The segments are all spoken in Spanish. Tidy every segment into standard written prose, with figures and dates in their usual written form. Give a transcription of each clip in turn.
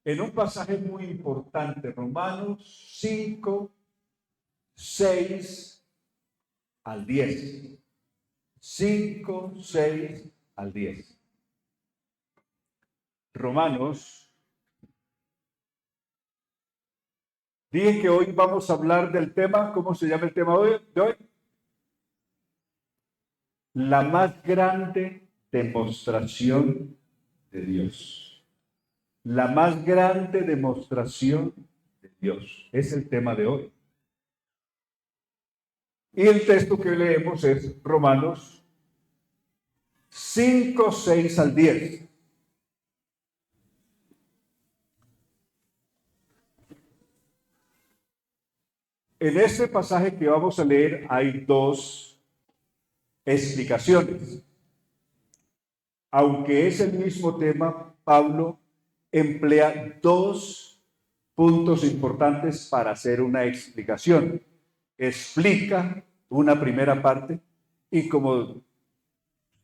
en un pasaje muy importante, Romanos 5, 6 al 10. 5, 6 al 10. Romanos. Dije que hoy vamos a hablar del tema, ¿cómo se llama el tema de hoy? La más grande demostración de Dios. La más grande demostración de Dios. Es el tema de hoy. Y el texto que leemos es Romanos 5, 6 al 10. En este pasaje que vamos a leer hay dos explicaciones. Aunque es el mismo tema, Pablo emplea dos puntos importantes para hacer una explicación. Explica una primera parte y como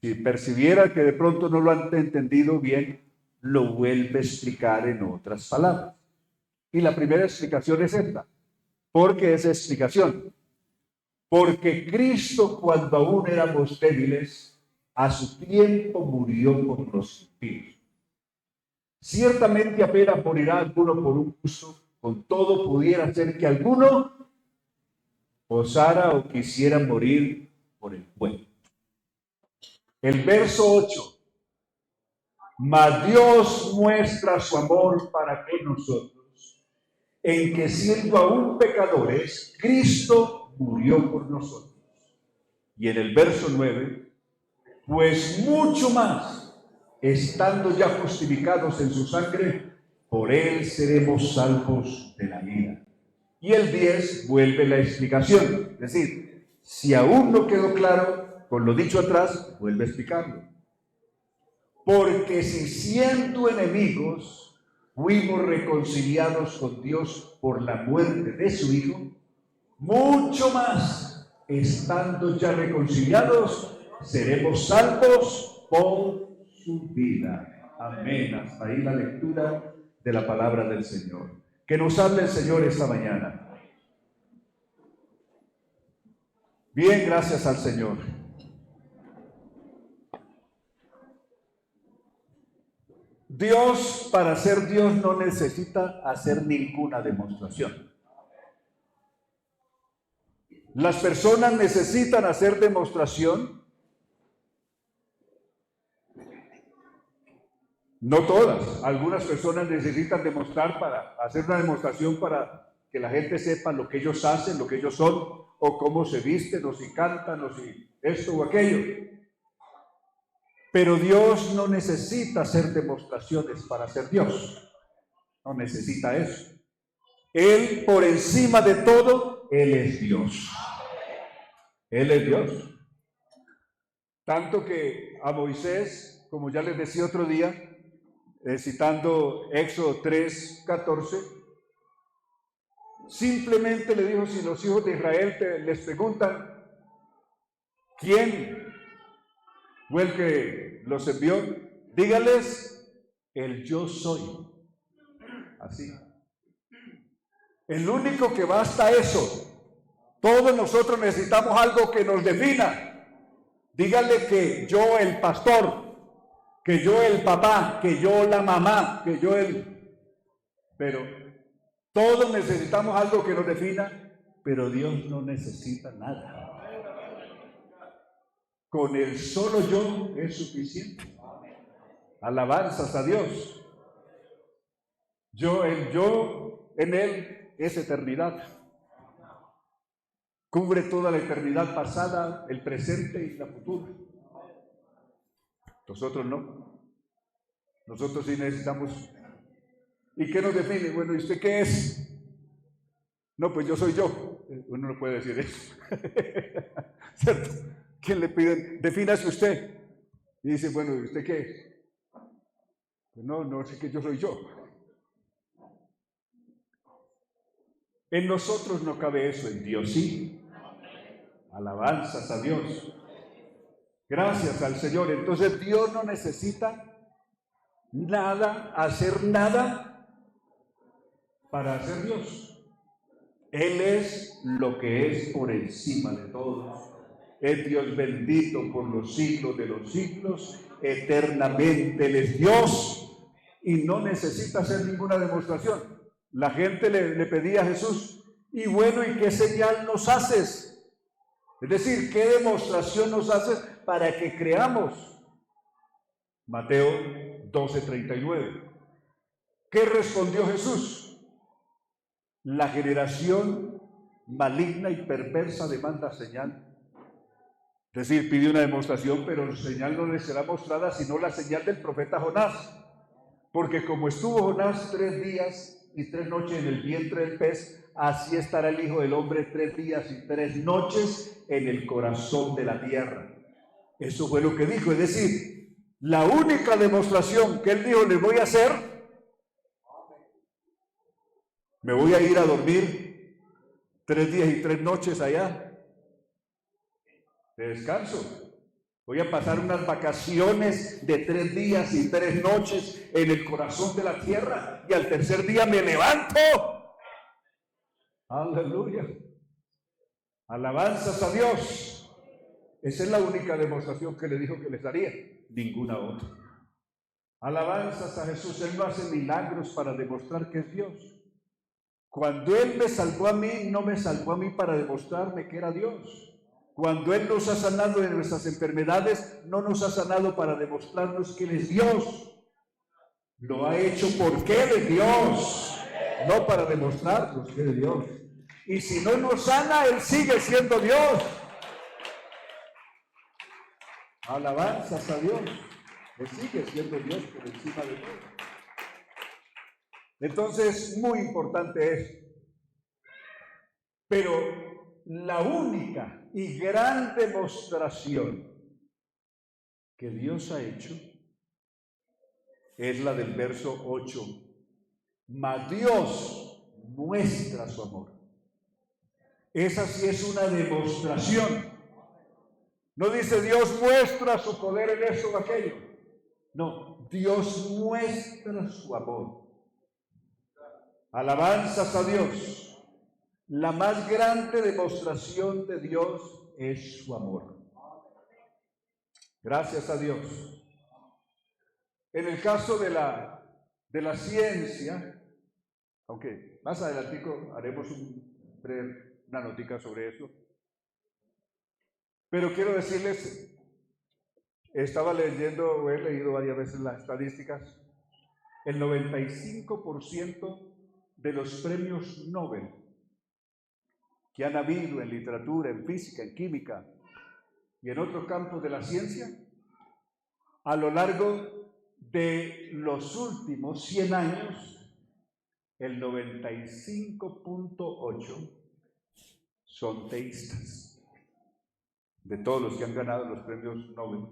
si percibiera que de pronto no lo han entendido bien, lo vuelve a explicar en otras palabras. Y la primera explicación es esta. ¿Por qué esa explicación? Porque Cristo, cuando aún éramos débiles, a su tiempo murió por los impíos. Ciertamente apenas morirá alguno por un justo, con todo pudiera ser que alguno osara o quisiera morir por el bueno. El verso 8. Mas Dios muestra su amor para con nosotros, en que siendo aún pecadores, Cristo murió por nosotros. Y en el verso 9, pues mucho más, estando ya justificados en su sangre, por él seremos salvos de la ira. Y el 10 vuelve la explicación, es decir, si aún no quedó claro con lo dicho atrás, vuelve a explicarlo. Porque si siendo enemigos fuimos reconciliados con Dios por la muerte de su Hijo, mucho más, estando ya reconciliados, seremos salvos por su vida. Amén. Hasta ahí la lectura de la palabra del Señor. Que nos hable el Señor esta mañana. Bien, gracias al Señor. Dios, para ser Dios, no necesita hacer ninguna demostración. Las personas necesitan hacer demostración. No todas. Algunas personas necesitan demostrar para hacer una demostración para que la gente sepa lo que ellos hacen, lo que ellos son, o cómo se visten, o si cantan, o si esto o aquello. Pero Dios no necesita hacer demostraciones para ser Dios. No necesita eso. Él, por encima de todo, Él es Dios. Él es Dios. Tanto que a Moisés, como ya les decía otro día, citando Éxodo 3:14, simplemente le dijo, si los hijos de Israel les preguntan, ¿quién fue el que los envió? Dígales, el yo soy. Así. El único que basta eso. Todos nosotros necesitamos algo que nos defina. Dígale que yo el pastor, que yo el papá, que yo la mamá, que yo el... Pero todos necesitamos algo que nos defina, pero Dios no necesita nada. Con el solo yo es suficiente. Alabanzas a Dios. El yo en Él es eternidad. Cubre toda la eternidad pasada, el presente y la futura. Nosotros no. Nosotros sí necesitamos. ¿Y qué nos define? Bueno, ¿y usted qué es? No, pues yo soy yo. Uno no puede decir eso. ¿Cierto? ¿Quién le pide? Defínase usted. Y dice, bueno, ¿y usted qué es? Pues no sé que yo soy yo. En nosotros no cabe eso, en Dios sí. Alabanzas a Dios. Gracias al Señor. Entonces Dios no necesita nada, hacer nada para ser Dios. Él es lo que es por encima de todos. Es Dios bendito por los siglos de los siglos. Eternamente Él es Dios y no necesita hacer ninguna demostración. La gente le pedía a Jesús, y bueno, ¿y qué señal nos haces? Es decir, ¿qué demostración nos haces para que creamos? Mateo 12:39. ¿Qué respondió Jesús? La generación maligna y perversa demanda señal. Es decir, pide una demostración, pero la señal no le será mostrada sino la señal del profeta Jonás. Porque como estuvo Jonás 3 días y 3 noches en el vientre del pez, así estará el Hijo del Hombre 3 días y 3 noches en el corazón de la tierra. Eso fue lo que dijo. Es decir, la única demostración que él dijo, les voy a hacer, me voy a ir a dormir 3 días y 3 noches allá de descanso. Voy a pasar unas vacaciones de 3 días y 3 noches en el corazón de la tierra, y al tercer día me levanto. Aleluya. Alabanzas a Dios. Esa es la única demostración que le dijo que les daría, ninguna otra. Alabanzas a Jesús. Él no hace milagros para demostrar que es Dios. Cuando Él me salvó a mí, no me salvó a mí para demostrarme que era Dios. Cuando Él nos ha sanado de nuestras enfermedades, no nos ha sanado para demostrarnos que Él es Dios. Lo ha hecho porque Él es Dios, no para demostrarnos que Él es Dios. Y si no nos sana, Él sigue siendo Dios. Alabanzas a Dios. Él sigue siendo Dios por encima de todo. Entonces, muy importante es. Pero la única y gran demostración que Dios ha hecho es la del verso 8. Mas Dios muestra su amor. Esa sí es una demostración. No dice Dios muestra su poder en eso o aquello. No, Dios muestra su amor. Alabanzas a Dios. La más grande demostración de Dios es su amor. Gracias a Dios. En el caso de la ciencia, aunque más adelantico haremos una notica sobre eso, pero quiero decirles, estaba leyendo o he leído varias veces las estadísticas, el 95% de los premios Nobel que han habido en literatura, en física, en química y en otros campos de la ciencia, a lo largo de los últimos 100 años, el 95.8 son teístas, de todos los que han ganado los premios Nobel.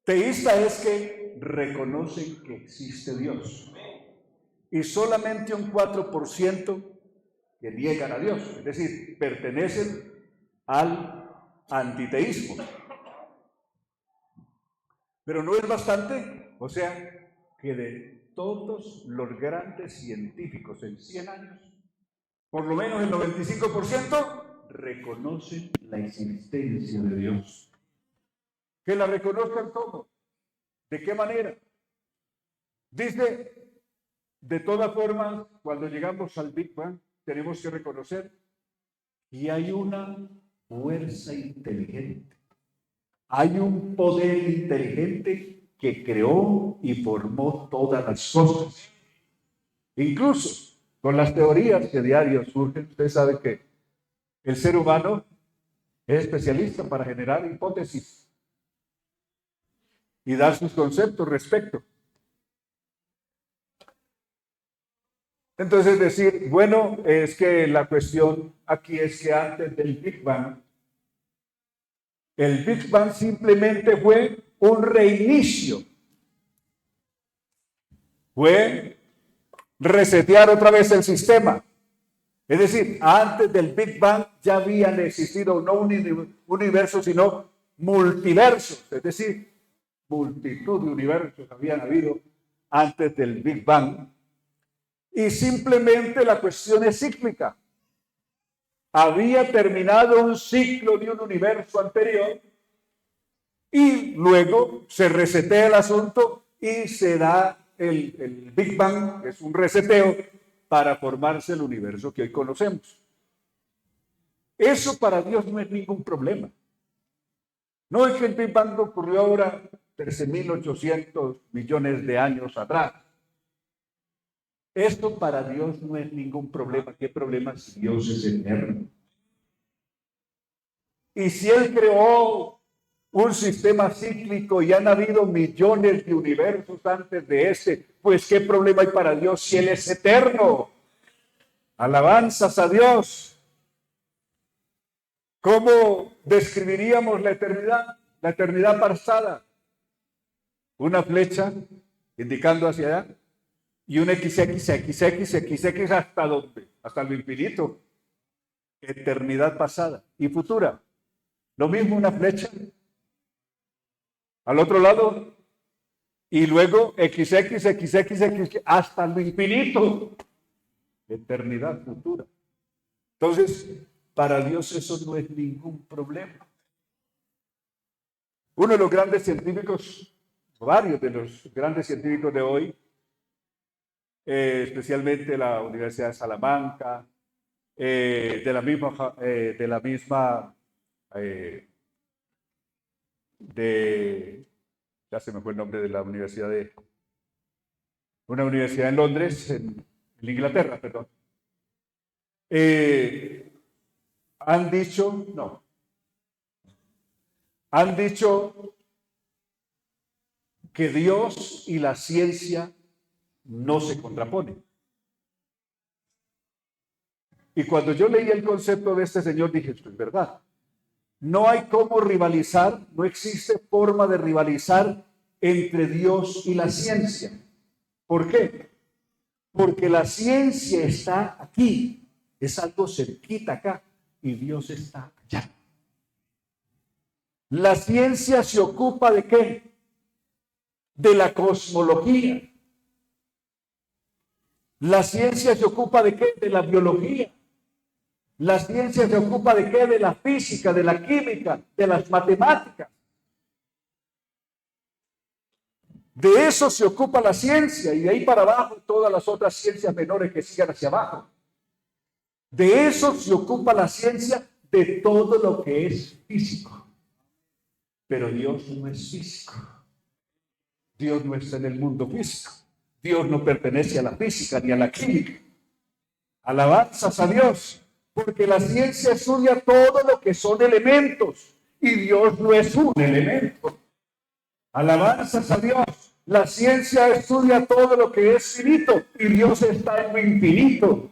Teísta es que reconocen que existe Dios, y solamente un 4% que niegan a Dios, es decir, pertenecen al antiteísmo. Pero no es bastante, o sea, que de todos los grandes científicos en 100 años, por lo menos el 95% reconocen la existencia de Dios. Que la reconozcan todos. ¿De qué manera? Dice, de todas formas, cuando llegamos al Big Bang, tenemos que reconocer que hay una fuerza inteligente. Hay un poder inteligente que creó y formó todas las cosas. Incluso con las teorías que diario surgen, usted sabe que el ser humano es especialista para generar hipótesis y dar sus conceptos respecto. Entonces decir, bueno, es que la cuestión aquí es que antes del Big Bang, el Big Bang simplemente fue un reinicio. Fue resetear otra vez el sistema. Es decir, antes del Big Bang ya habían existido no un universo, sino multiversos. Es decir, multitud de universos habían habido antes del Big Bang. y simplemente la cuestión es cíclica. Había terminado un ciclo de un universo anterior y luego se resetea el asunto y se da el Big Bang, que es un reseteo para formarse el universo que hoy conocemos. Eso para Dios no es ningún problema. No es que el Big Bang ocurrió ahora 13.800 millones de años atrás. Esto para Dios no es ningún problema. ¿Qué problema si Dios es eterno? Y si Él creó un sistema cíclico y han habido millones de universos antes de este, pues ¿qué problema hay para Dios si Él es eterno? Alabanzas a Dios. ¿Cómo describiríamos la eternidad? La eternidad pasada. Una flecha indicando hacia allá y un XX hasta dónde? Hasta lo infinito. Eternidad pasada y futura. Lo mismo una flecha. Al otro lado y luego XX hasta lo infinito. Eternidad futura. Entonces, para Dios eso no es ningún problema. Uno de los grandes científicos, varios de los grandes científicos de hoy, especialmente la Universidad de Salamanca, de la misma, ya se me fue el nombre de la universidad una universidad en Londres, en Inglaterra, perdón. Han dicho que Dios y la ciencia no se contraponen. Y cuando yo leí el concepto de este señor, dije, esto es verdad. No hay cómo rivalizar, no existe forma de rivalizar entre Dios y la ciencia. ¿Por qué? Porque la ciencia está aquí, es algo cerquita acá, y Dios está allá. La ciencia se ocupa ¿de qué? De la cosmología. La ciencia se ocupa ¿de qué? De la biología. La ciencia se ocupa ¿de qué? De la física, de la química, de las matemáticas. De eso se ocupa la ciencia y de ahí para abajo todas las otras ciencias menores que sigan hacia abajo. De eso se ocupa la ciencia, de todo lo que es físico. Pero Dios no es físico. Dios no está en el mundo físico. Dios no pertenece a la física ni a la química. Alabanzas a Dios, porque la ciencia estudia todo lo que son elementos y Dios no es un elemento. Alabanzas a Dios. La ciencia estudia todo lo que es finito y Dios está en lo infinito.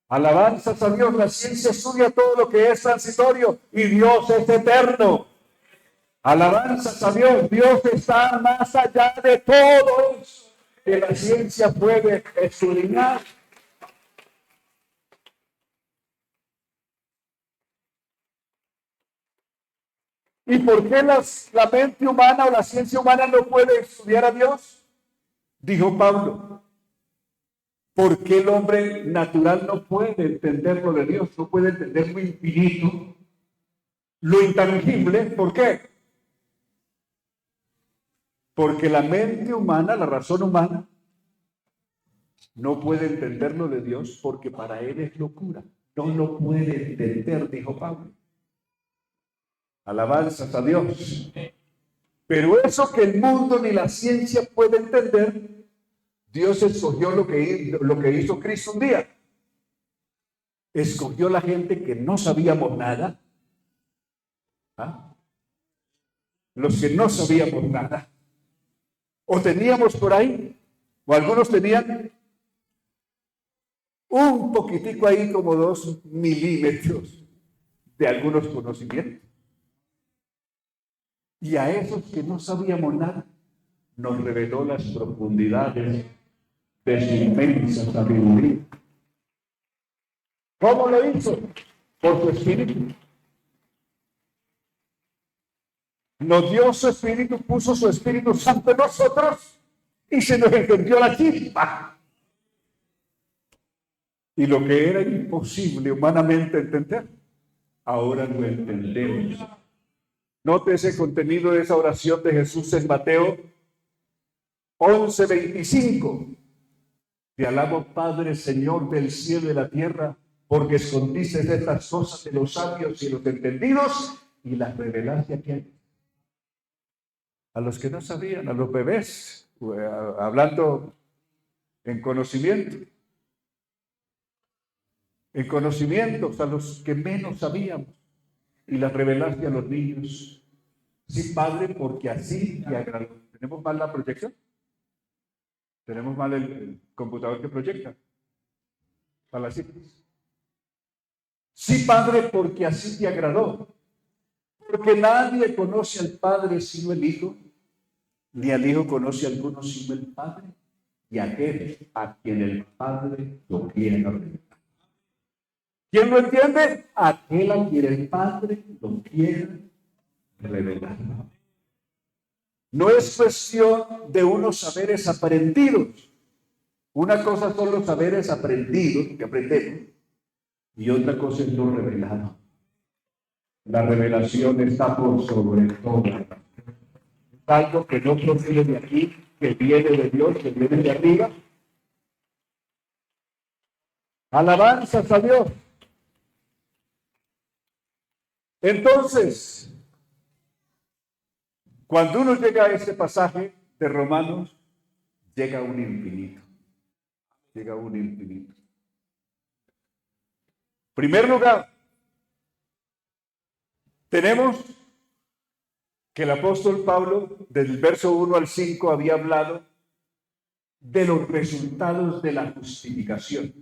Alabanzas a Dios. La ciencia estudia todo lo que es transitorio y Dios es eterno. Alabanzas a Dios. Dios está más allá de todo eso que la ciencia puede escudriñar. ¿Y por qué la mente humana o la ciencia humana no puede estudiar a Dios? Dijo Pablo. ¿Por qué el hombre natural no puede entender lo de Dios? No puede entender lo infinito, lo intangible. ¿Por qué? Porque la mente humana, la razón humana, no puede entender lo de Dios porque para él es locura. No lo puede entender, dijo Pablo. Alabanzas a Dios. Pero eso que el mundo ni la ciencia puede entender, Dios escogió lo que hizo Cristo un día. Escogió la gente que no sabíamos nada. ¿Ah? Los que no sabíamos nada. O teníamos por ahí, o algunos tenían un poquitico ahí, como 2 milímetros de algunos conocimientos. Y a esos que no sabíamos nada, nos reveló las profundidades de su inmensa sabiduría. ¿Cómo lo hizo? Por su espíritu. Nos dio su espíritu, puso su Espíritu Santo en nosotros y se nos encendió la chispa. Y lo que era imposible humanamente entender, ahora lo entendemos. Note ese contenido de esa oración de Jesús en Mateo 11:25. Te alabo, Padre, Señor del cielo y de la tierra, porque escondiste estas cosas de los sabios y los entendidos y las revelaste a quién. A los que no sabían, a los bebés, hablando en conocimientos, a los que menos sabíamos, y las revelaste a los niños. Sí, Padre, porque así te agradó. ¿Tenemos mal la proyección? ¿Tenemos mal el computador que proyecta? Para las citas. Sí, Padre, porque así te agradó. Porque nadie conoce al Padre sino el Hijo, ni al Hijo conoce a alguno sino el Padre, y aquel a quien el Padre lo quiere revelar. ¿Quién lo entiende? Aquel a quien el Padre lo quiere revelar. No es cuestión de unos saberes aprendidos. Una cosa son los saberes aprendidos que aprendemos, y otra cosa es lo revelado. La revelación está por sobre todo. Algo que no proviene de aquí, que viene de Dios, que viene de arriba. Alabanzas a Dios. Entonces, cuando uno llega a este pasaje de Romanos, llega a un infinito. Llega a un infinito. En primer lugar, tenemos que el apóstol Pablo, del verso 1 al 5, había hablado de los resultados de la justificación.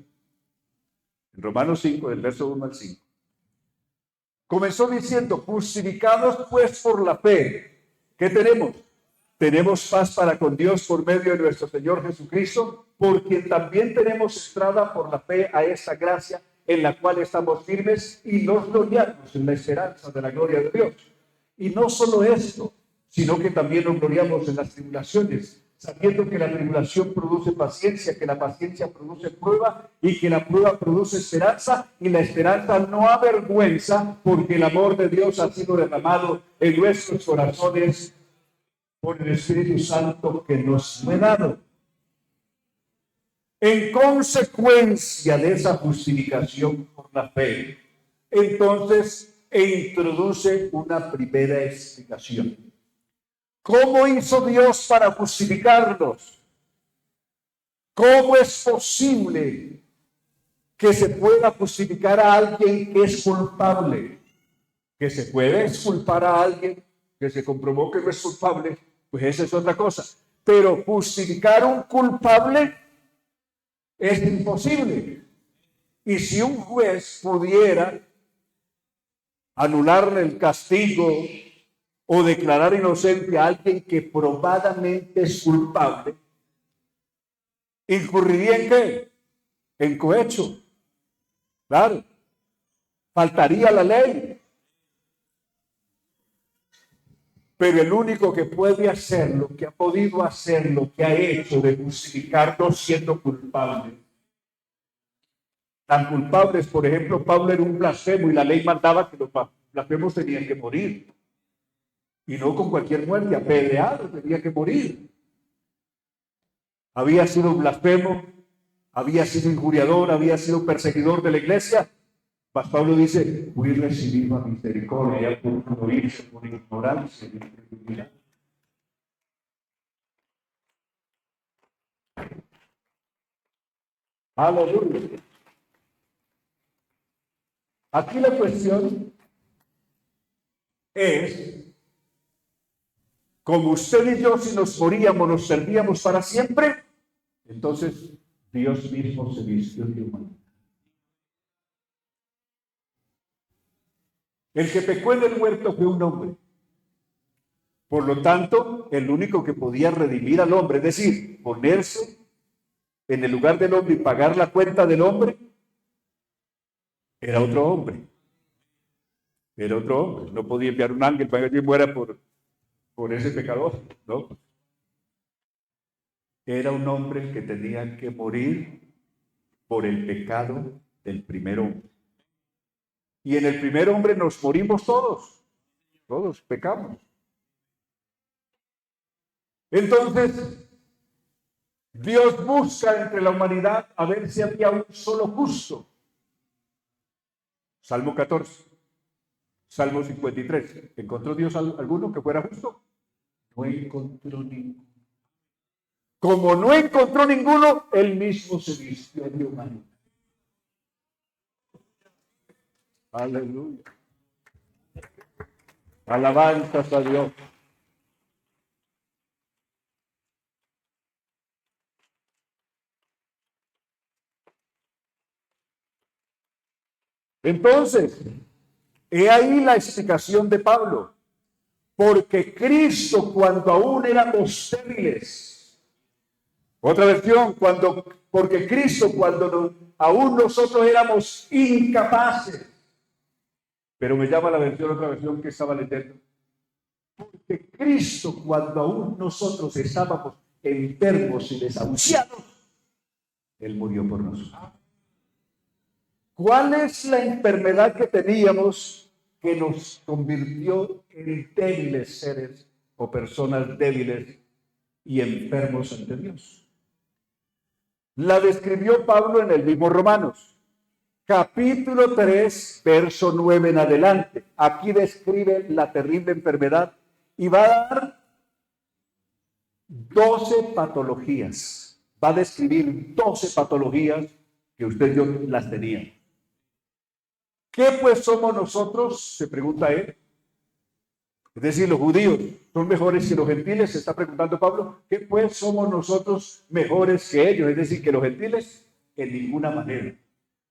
En Romanos 5, del verso 1 al 5. Comenzó diciendo, justificados pues por la fe. ¿Qué tenemos? Tenemos paz para con Dios por medio de nuestro Señor Jesucristo, porque también tenemos entrada por la fe a esa gracia en la cual estamos firmes y nos gloriamos en la esperanza de la gloria de Dios. Y no solo esto, sino que también nos gloriamos en las tribulaciones, sabiendo que la tribulación produce paciencia, que la paciencia produce prueba y que la prueba produce esperanza, y la esperanza no avergüenza, porque el amor de Dios ha sido derramado en nuestros corazones por el Espíritu Santo que nos fue dado. En consecuencia de esa justificación por la fe, entonces introduce una primera explicación. ¿Cómo hizo Dios para justificarnos? ¿Cómo es posible que se pueda justificar a alguien que es culpable? Que se puede exculpar a alguien que se comprobó que no es culpable, pues esa es otra cosa. Pero justificar a un culpable es imposible. Y si un juez pudiera anularle el castigo o declarar inocente a alguien que probadamente es culpable, ¿incurriría en qué? En cohecho. Claro. Faltaría la ley. Pero el único que puede hacer lo que ha podido hacer, lo que ha hecho de justificarnos siendo culpable. Tan culpables, por ejemplo, Pablo era un blasfemo y la ley mandaba que los blasfemos tenían que morir. Y no con cualquier muerte, apedreado, tenía que morir. Había sido blasfemo, había sido injuriador, había sido perseguidor de la iglesia. Mas Pablo dice, fui recibido a misericordia por no irse por ignorancia y incredulidad. Aleluya. Aquí la cuestión es, como usted y yo, si nos moríamos, nos servíamos para siempre, entonces Dios mismo se vistió de humanidad. El que pecó en el huerto fue un hombre. Por lo tanto, el único que podía redimir al hombre, es decir, ponerse en el lugar del hombre y pagar la cuenta del hombre, era otro hombre. Era otro hombre. No podía enviar un ángel para que alguien muera por ese pecador, ¿no? Era un hombre que tenía que morir por el pecado del primer hombre. Y en el primer hombre nos morimos todos. Todos pecamos. Entonces, Dios busca entre la humanidad a ver si había un solo justo. Salmo 14, Salmo 53. ¿Encontró Dios alguno que fuera justo? No encontró ninguno. Como no encontró ninguno, él mismo se vistió de humano. Aleluya. Alabanzas a Dios. Entonces, he ahí la explicación de Pablo. Porque Cristo, cuando aún éramos débiles. Otra versión, porque Cristo, cuando aún nosotros éramos incapaces. Pero me llama otra versión que estaba leyendo. Porque Cristo, cuando aún nosotros estábamos enfermos y desahuciados, Él murió por nosotros. ¿Cuál es la enfermedad que teníamos que nos convirtió en débiles seres o personas débiles y enfermos ante Dios? La describió Pablo en el mismo Romanos, capítulo 3, verso 9 en adelante. Aquí describe la terrible enfermedad y va a dar 12 patologías. Va a describir 12 patologías que usted y yo las teníamos. ¿Qué pues somos nosotros? Se pregunta él. Es decir, los judíos son mejores que los gentiles, se está preguntando Pablo. ¿Qué pues somos nosotros mejores que ellos? Es decir, que los gentiles, en ninguna manera.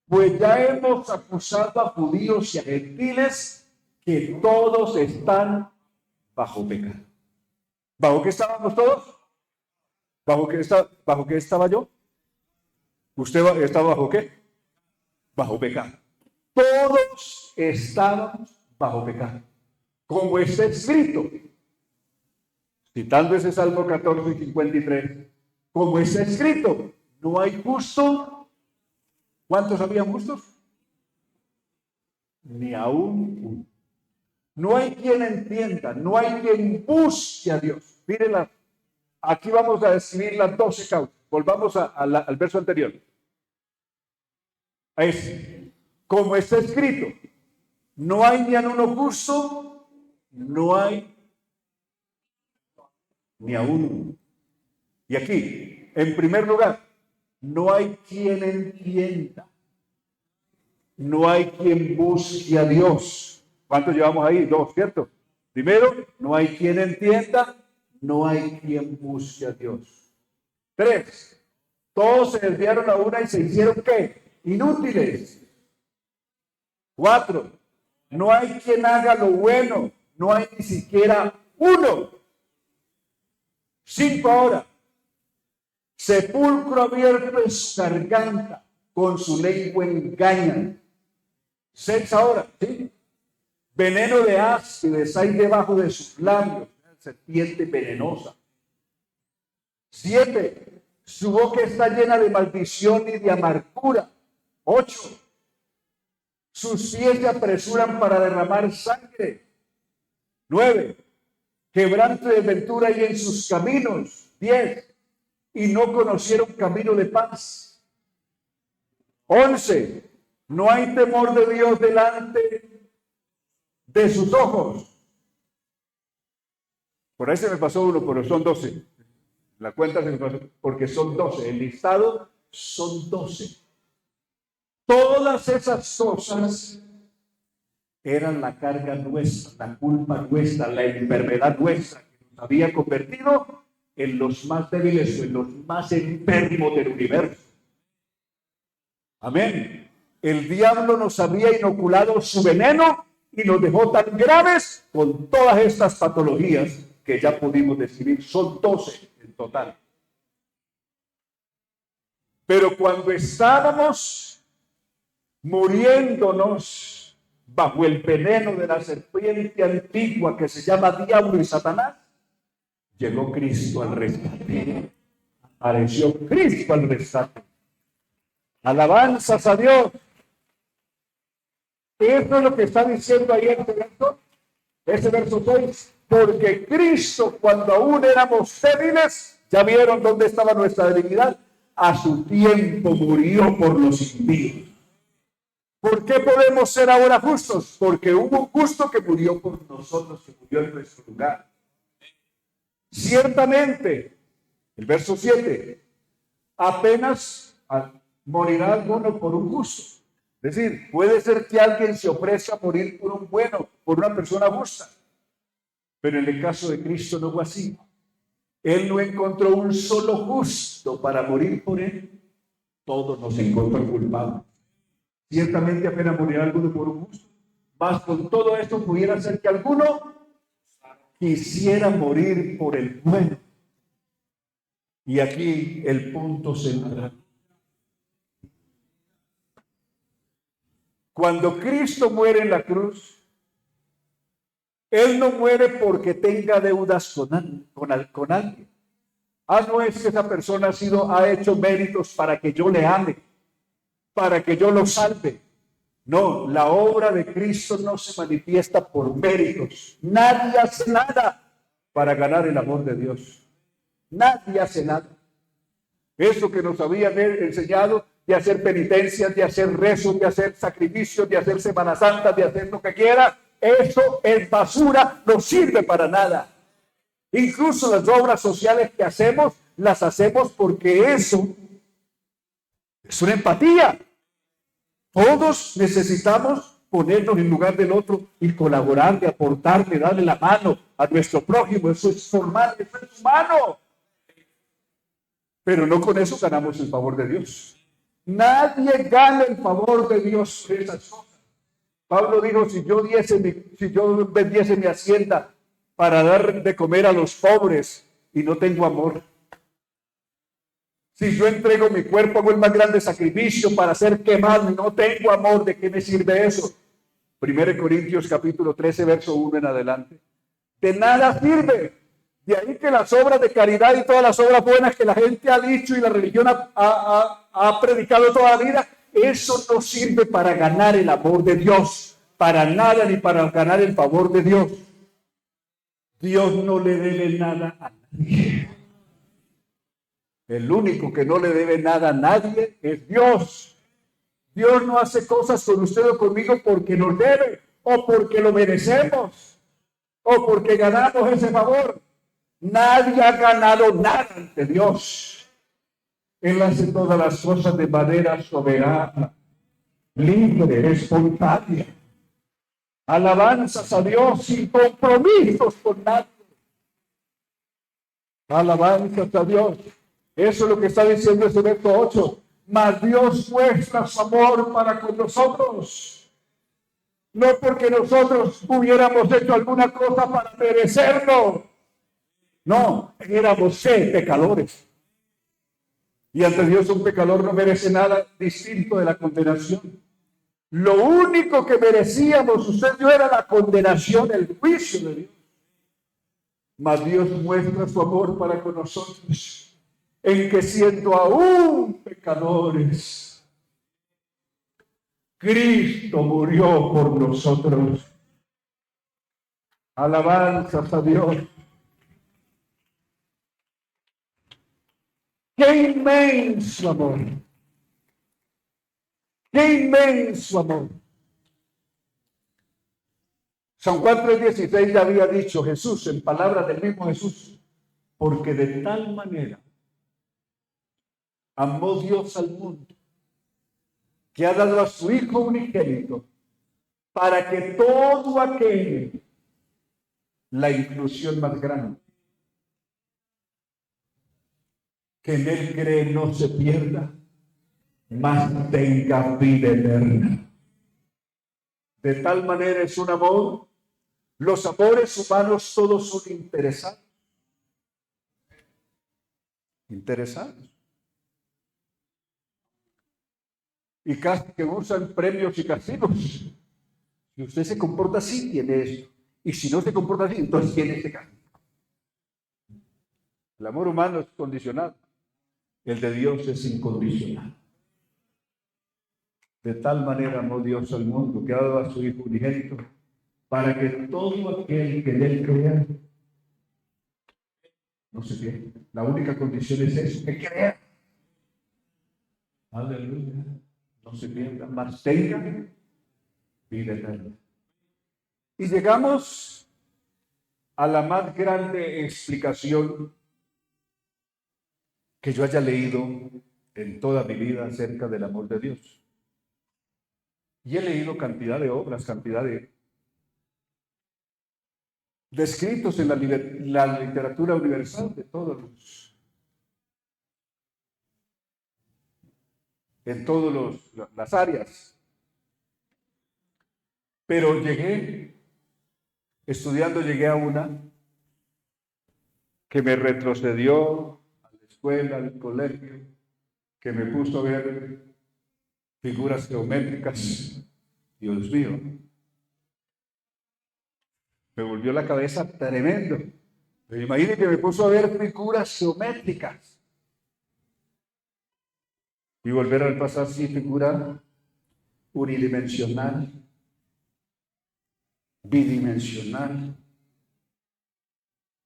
Pues ya hemos acusado a judíos y a gentiles que todos están bajo pecado. ¿Bajo qué estábamos todos? ¿Bajo qué estaba yo? ¿Usted estaba bajo qué? Bajo pecado. Todos estábamos bajo pecado, como está escrito, citando ese Salmo 14 y 53, como está escrito, no hay justo. ¿Cuántos habían justos? Ni aún uno. No hay quien entienda, no hay quien busque a Dios. Mírenla, aquí vamos a describir las 12 causas. Volvamos al verso anterior. A ese. Como está escrito, no hay ni a uno justo, no hay ni a uno. Y aquí, en primer lugar, no hay quien entienda, no hay quien busque a Dios. ¿Cuántos llevamos ahí? 2, ¿cierto? Primero, no hay quien entienda, no hay quien busque a Dios. 3, todos se desviaron a una y se hicieron ¿qué? Inútiles. 4, no hay quien haga lo bueno, no hay ni siquiera uno. 5 ahora, sepulcro abierto en su garganta, con su lengua engañan. 6 ahora, ¿sí? Veneno de áspides hay debajo de sus labios, serpiente venenosa. 7, su boca está llena de maldición y de amargura. 8, sus pies se apresuran para derramar sangre. 9, quebranto de desventura hay en sus caminos. 10, y no conocieron camino de paz. 11, no hay temor de Dios delante de sus ojos. Por ahí se me pasó uno, pero son 12. La cuenta se me pasó, porque son 12. El listado son 12. Todas esas cosas eran la carga nuestra, la culpa nuestra, la enfermedad nuestra, que nos había convertido en los más débiles o en los más enfermos del universo. Amén. El diablo nos había inoculado su veneno y nos dejó tan graves con todas estas patologías que ya pudimos describir. Son 12 en total. Pero cuando estábamos muriéndonos bajo el veneno de la serpiente antigua que se llama Diablo y Satanás, llegó Cristo al rescate. Apareció Cristo al rescate. Alabanzas a Dios. Eso es lo que está diciendo ahí ese verso 6. Porque Cristo, cuando aún éramos débiles, ya vieron dónde estaba nuestra debilidad, a su tiempo murió por los impíos. ¿Por qué podemos ser ahora justos? Porque hubo un justo que murió por nosotros, que murió en nuestro lugar. Ciertamente, el verso 7, apenas morirá alguno por un justo. Es decir, puede ser que alguien se ofrezca a morir por un bueno, por una persona justa. Pero en el caso de Cristo no fue así. Él no encontró un solo justo para morir por él. Todos nos encontramos culpables. Ciertamente apenas morirá alguno por un justo. Mas con todo esto pudiera ser que alguno quisiera morir por el bueno. Y aquí el punto central. Cuando Cristo muere en la cruz, Él no muere porque tenga deudas con alguien. No es que esa persona ha hecho méritos para que yo le ame, para que yo lo salve. No, la obra de Cristo no se manifiesta por méritos. Nadie hace nada para ganar el amor de Dios. Nadie hace nada. Eso que nos habían enseñado de hacer penitencias, de hacer rezos, de hacer sacrificios, de hacer Semana Santa, de hacer lo que quiera, eso es basura, no sirve para nada. Incluso las obras sociales que hacemos, las hacemos porque eso es una empatía. Todos necesitamos ponernos en lugar del otro y colaborarle, aportarle, darle la mano a nuestro prójimo. Eso es normal, eso es humano. Pero no con eso ganamos el favor de Dios. Nadie gana el favor de Dios por esas cosas. Pablo dijo, si yo vendiese mi hacienda para dar de comer a los pobres y no tengo amor. Si yo entrego mi cuerpo, hago el más grande sacrificio para ser quemado y no tengo amor, ¿de qué me sirve eso? 1 Corintios capítulo 13, verso 1 en adelante. De nada sirve. De ahí que las obras de caridad y todas las obras buenas que la gente ha dicho y la religión ha predicado toda la vida, eso no sirve para ganar el amor de Dios, para nada, ni para ganar el favor de Dios. Dios no le debe nada a nadie. El único que no le debe nada a nadie es Dios. Dios no hace cosas con usted o conmigo porque nos debe, o porque lo merecemos, o porque ganamos ese favor. Nadie ha ganado nada ante Dios. Él hace todas las cosas de manera soberana, libre, espontánea. Alabanzas a Dios sin compromisos con nadie. Alabanzas a Dios. Eso es lo que está diciendo ese verso 8. Mas Dios muestra su amor para con nosotros. No porque nosotros hubiéramos hecho alguna cosa para merecerlo. No, éramos pecadores. Y ante Dios un pecador no merece nada distinto de la condenación. Lo único que merecíamos usted y yo era la condenación, el juicio de Dios. Mas Dios muestra su amor para con nosotros, en que siendo aún pecadores, Cristo murió por nosotros. Alabanzas a Dios. ¡Qué inmenso amor! ¡Qué inmenso amor! San Juan 3:16 ya había dicho Jesús, en palabras del mismo Jesús, porque de tal manera amó Dios al mundo, que ha dado a su Hijo unigénito, para que todo aquel, la inclusión más grande, que en él cree no se pierda, mas tenga vida eterna. De tal manera es un amor. Los amores humanos todos son interesados. Interesados. Y casi que usan premios y castigos. Si usted se comporta así, tiene esto. Y si no se comporta así, entonces tiene este castigo. El amor humano es condicionado. El de Dios es incondicional. De tal manera amó Dios al mundo que ha dado a su Hijo unigénito, para que todo aquel que en él crea no se pierda. La única condición es eso, que crea. Aleluya. No se pierda, mas tenga vida eterna. Y llegamos a la más grande explicación que yo haya leído en toda mi vida acerca del amor de Dios. Y he leído cantidad de obras, cantidad de escritos en la literatura universal de en todas las áreas. Pero llegué a una que me retrocedió a la escuela, al colegio, que me puso a ver figuras geométricas. Dios mío, me volvió la cabeza tremendo. Me imagino que me puso a ver figuras geométricas. Y volver al pasar sí, figura unidimensional, bidimensional,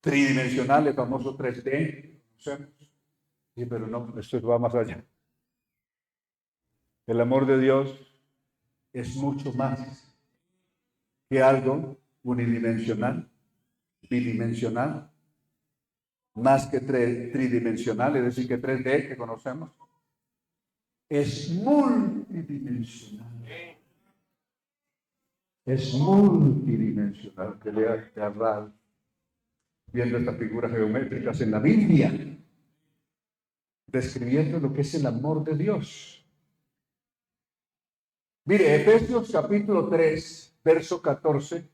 tridimensional, el famoso 3D. Sí, pero no, esto va más allá. El amor de Dios es mucho más que algo unidimensional, bidimensional, más que tridimensional, es decir, que 3D que conocemos. Es multidimensional. Es multidimensional, que lea Carral viendo estas figuras geométricas en la Biblia, describiendo lo que es el amor de Dios. Mire, Efesios capítulo 3, verso 14.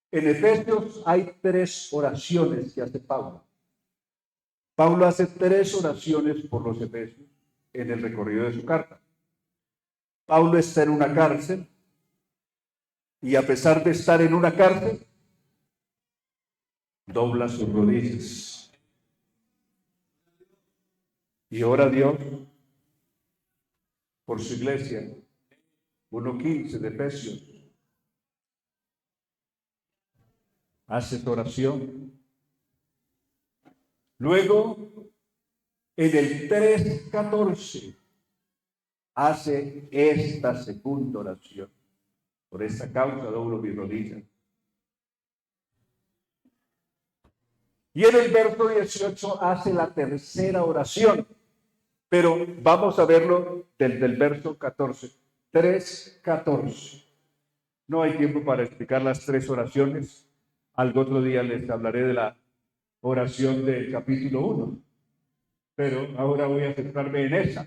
En Efesios hay 3 oraciones que hace Pablo. Pablo hace 3 oraciones por los efesios en el recorrido de su carta. Pablo está en una cárcel y a pesar de estar en una cárcel, dobla sus rodillas y ora a Dios por su iglesia. 1:15 de Efesios. Hace esta oración. Luego, en el 3:14, hace esta segunda oración. Por esta causa doblo mis rodillas. Y en el verso 18 hace la tercera oración. Pero vamos a verlo desde el verso 14. 3:14. No hay tiempo para explicar las 3 oraciones. Algún otro día les hablaré de la oración del capítulo 1. Pero ahora voy a centrarme en esa.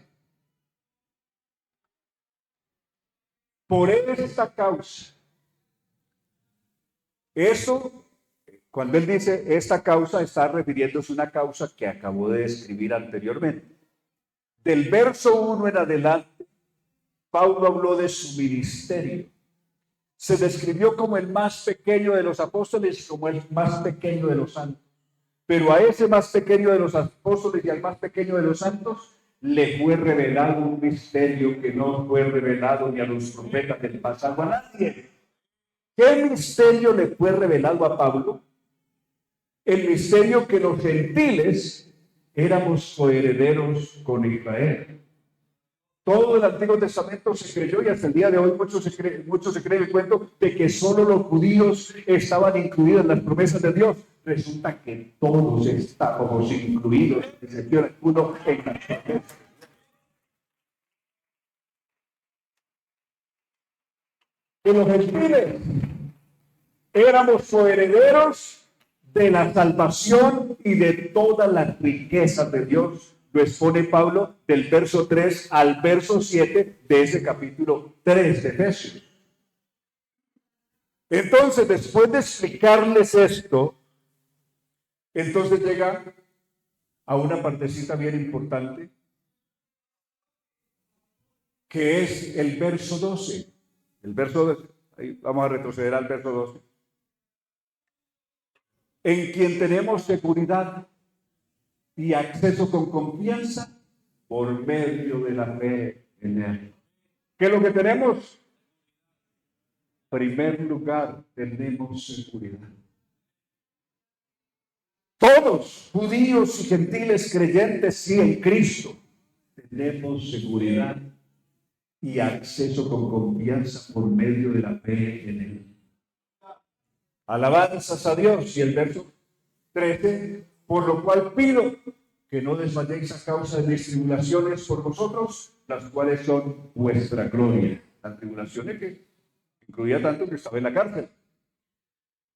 Por esta causa. Eso, cuando él dice esta causa, está refiriéndose a una causa que acabó de describir anteriormente. Del verso 1 en adelante, Pablo habló de su ministerio. Se describió como el más pequeño de los apóstoles y como el más pequeño de los santos. Pero a ese más pequeño de los apóstoles y al más pequeño de los santos le fue revelado un misterio que no fue revelado ni a los profetas del pasado, a nadie. ¿Qué misterio le fue revelado a Pablo? El misterio que los gentiles éramos coherederos con Israel. Todo el Antiguo Testamento se creyó y hasta el día de hoy muchos se creen el cuento de que solo los judíos estaban incluidos en las promesas de Dios. Resulta que todos estábamos incluidos en el sentido alguno en las promesas. Y los gentiles éramos coherederos de la salvación y de todas las riquezas de Dios. Lo expone Pablo del verso 3 al verso 7 de ese capítulo 3 de Efesios. Entonces, después de explicarles esto, entonces llega a una partecita bien importante, que es el verso 12. El verso 12, ahí vamos a retroceder al verso 12. En quien tenemos seguridad y acceso con confianza por medio de la fe en él. ¿Qué es lo que tenemos? Primer lugar, tenemos seguridad. Todos, judíos y gentiles creyentes, sí en Cristo, tenemos seguridad y acceso con confianza por medio de la fe en Él. Alabanzas a Dios. Y el verso 13, por lo cual pido que no desmayéis a causa de mis tribulaciones por vosotros, las cuales son vuestra gloria. Las tribulaciones que incluía tanto que estaba en la cárcel.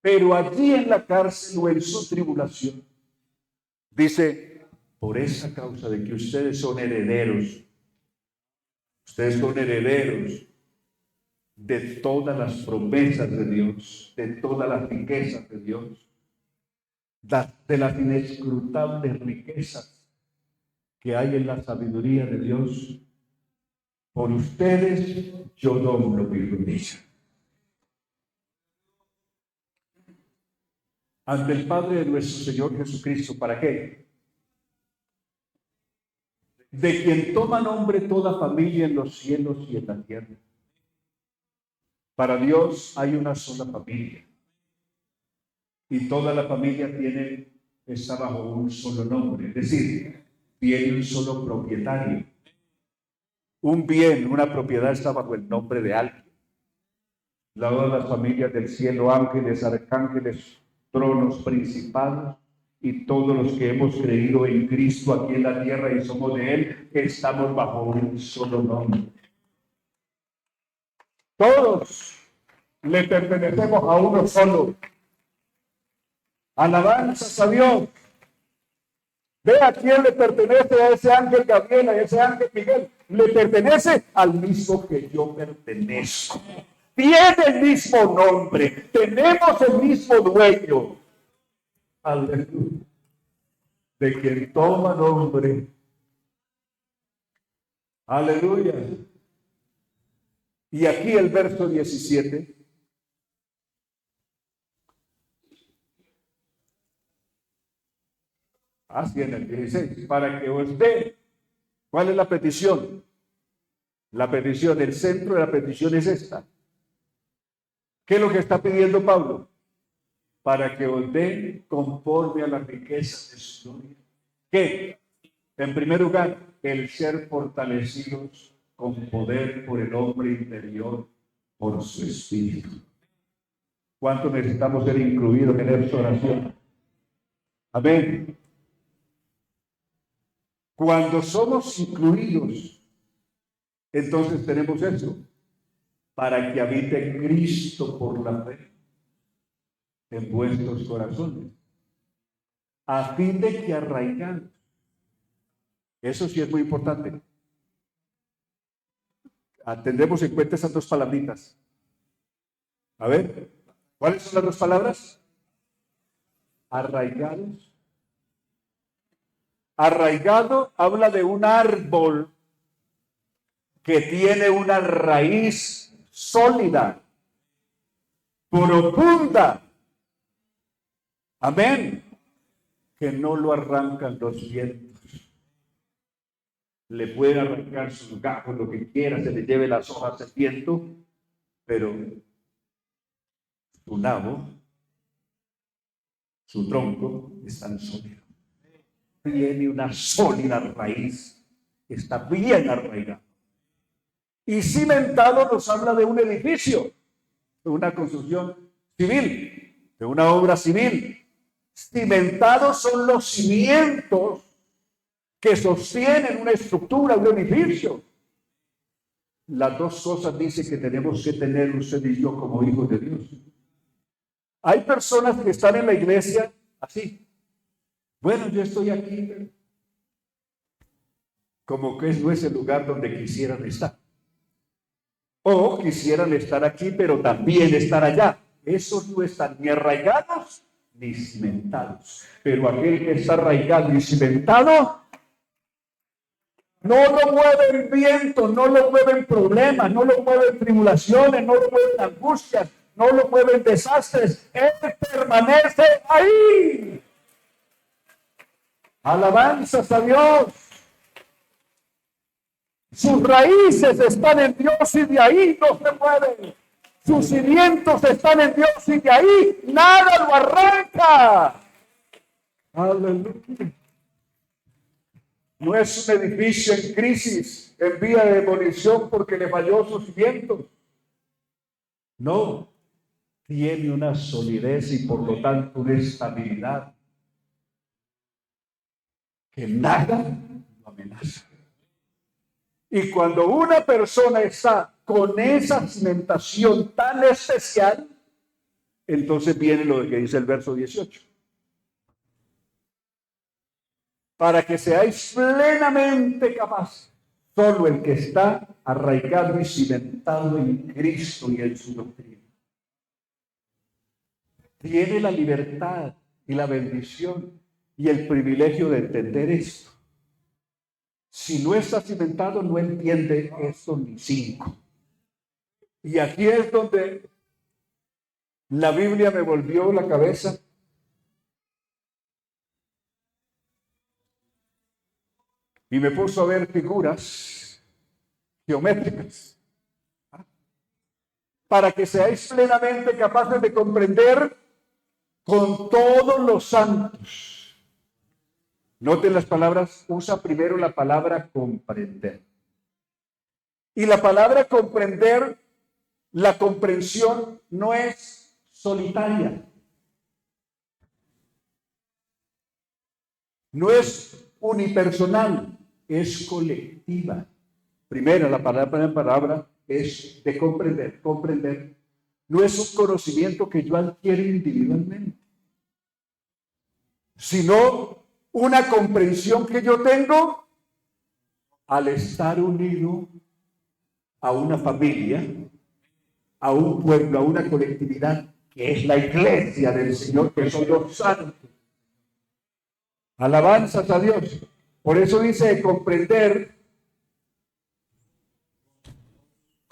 Pero allí en la cárcel o en su tribulación, dice, por esa causa de que ustedes son herederos de todas las promesas de Dios, de todas las riquezas de Dios, de las inescrutables riquezas que hay en la sabiduría de Dios. Por ustedes yo doblo mi rodilla ante el Padre de nuestro Señor Jesucristo. ¿Para qué? De quien toma nombre toda familia en los cielos y en la tierra. Para Dios hay una sola familia. Y toda la familia está bajo un solo nombre. Es decir, tiene un solo propietario. Un bien, una propiedad está bajo el nombre de alguien. Todas las familias del cielo, ángeles, arcángeles, tronos, principados, y todos los que hemos creído en Cristo aquí en la tierra y somos de Él, estamos bajo un solo nombre. Todos le pertenecemos a uno solo. Alabanzas a Dios. Ve a quién le pertenece, a ese ángel Gabriel, a ese ángel Miguel. Le pertenece al mismo que yo pertenezco. Tiene el mismo nombre. Tenemos el mismo dueño. Aleluya. De quien toma nombre. Aleluya. Y aquí el verso 17. Así en el 16. Para que os dé. ¿Cuál es la petición? La petición, el centro de la petición es esta. ¿Qué es lo que está pidiendo Pablo? Para que os dé conforme a las riquezas de su gloria. ¿Qué? En primer lugar, el ser fortalecidos con poder por el hombre interior, por su espíritu. ¿Cuánto necesitamos ser incluidos en esta oración? Amén. Cuando somos incluidos, entonces tenemos eso, para que habite Cristo por la fe en vuestros corazones, a fin de que arraigados. Eso sí es muy importante. Tendremos en cuenta esas dos palabritas. A ver, ¿cuáles son las dos palabras? Arraigados. Arraigado habla de un árbol que tiene una raíz sólida, profunda. Amén. Que no lo arrancan los vientos. Le pueden arrancar sus gajos, lo que quiera, se le lleve las hojas del viento, pero su nabo, su tronco, están sólidos. Tiene una sólida raíz, está bien arraigado. Y cimentado nos habla de un edificio, de una construcción civil, de una obra civil. Cimentados son los cimientos que sostienen una estructura, un edificio. Las dos cosas dice que tenemos que tener usted y yo como hijos de Dios. Hay personas que están en la iglesia así. Bueno, yo estoy aquí, como que no es el lugar donde quisieran estar. O quisieran estar aquí, pero también estar allá. Esos no están ni arraigados ni cimentados. Pero aquel que está arraigado y cimentado, no lo mueven viento, no lo mueven problemas, no lo mueven tribulaciones, no lo mueven angustias, no lo mueven desastres. Él permanece ahí. Alabanzas a Dios. Sus raíces están en Dios y de ahí no se mueven. Sus cimientos están en Dios y de ahí nada lo arranca. Aleluya. No es un edificio en crisis, en vía de demolición porque le falló sus cimientos. No, tiene una solidez y por lo tanto una estabilidad que nada lo amenaza. Y cuando una persona está con esa cimentación tan especial, entonces viene lo que dice el verso 18. Para que seáis plenamente capaces, solo el que está arraigado y cimentado en Cristo y en su doctrina tiene la libertad y la bendición y el privilegio de entender esto. Si no está cimentado, no entiende esto ni cinco. Y aquí es donde la Biblia me volvió la cabeza. Y me puso a ver figuras geométricas. Para que seáis plenamente capaces de comprender con todos los santos. Noten las palabras, usa primero la palabra comprender. Y la palabra comprender, la comprensión no es solitaria. No es unipersonal, es colectiva. Primero, la palabra es de comprender. Comprender no es un conocimiento que yo adquiero individualmente, sino una comprensión que yo tengo al estar unido a una familia, a un pueblo, a una colectividad que es la iglesia del Señor, que son los santos. Alabanzas a Dios. Por eso dice comprender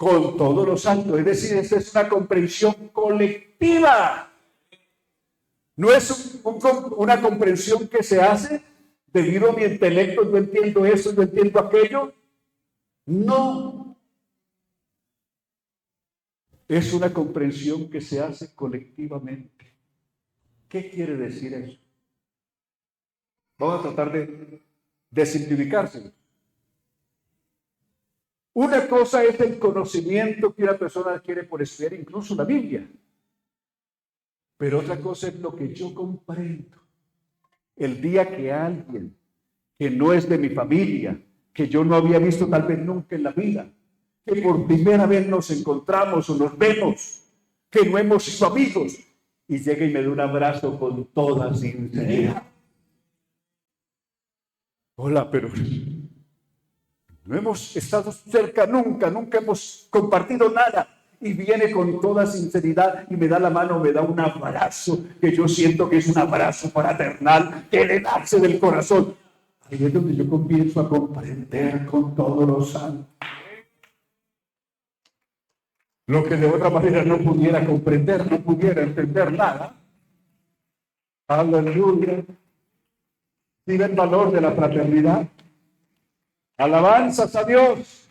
con todos los santos. Es decir, esta es una comprensión colectiva. No es una comprensión que se hace debido a mi intelecto. Yo entiendo eso, yo entiendo aquello. No. Es una comprensión que se hace colectivamente. ¿Qué quiere decir eso? Vamos a tratar de simplificárselo. Una cosa es el conocimiento que una persona adquiere por estudiar incluso la Biblia. Pero otra cosa es lo que yo comprendo. El día que alguien que no es de mi familia, que yo no había visto tal vez nunca en la vida, que por primera vez nos encontramos o nos vemos, que no hemos sido amigos, y llega y me da un abrazo con toda sinceridad. Hola, pero no hemos estado cerca nunca hemos compartido nada. Y viene con toda sinceridad y me da la mano, me da un abrazo, que yo siento que es un abrazo fraternal, que le nace del corazón. Ahí es donde yo comienzo a comprender con todos los santos lo que de otra manera no pudiera comprender, no pudiera entender nada. Aleluya. ¿Tiene el valor de la fraternidad? Alabanzas a Dios,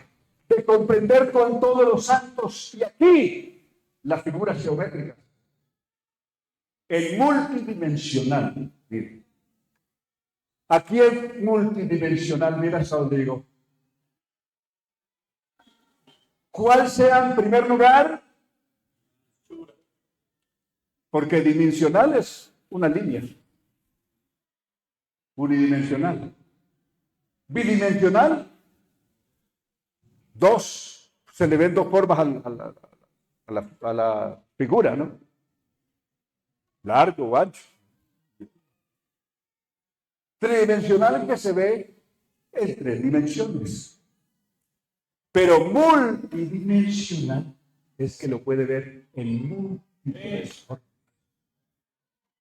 de comprender con todos los santos. Y aquí, las figuras geométricas. El multidimensional. Miren. Aquí el multidimensional, mira hasta donde digo. ¿Cuál sea en primer lugar? Porque dimensional es una línea. Unidimensional. Bidimensional, dos. Se le ven dos formas a la figura, ¿no? Largo o ancho. Tridimensional que se ve en tres dimensiones. Pero multidimensional es que lo puede ver en múltiples formas.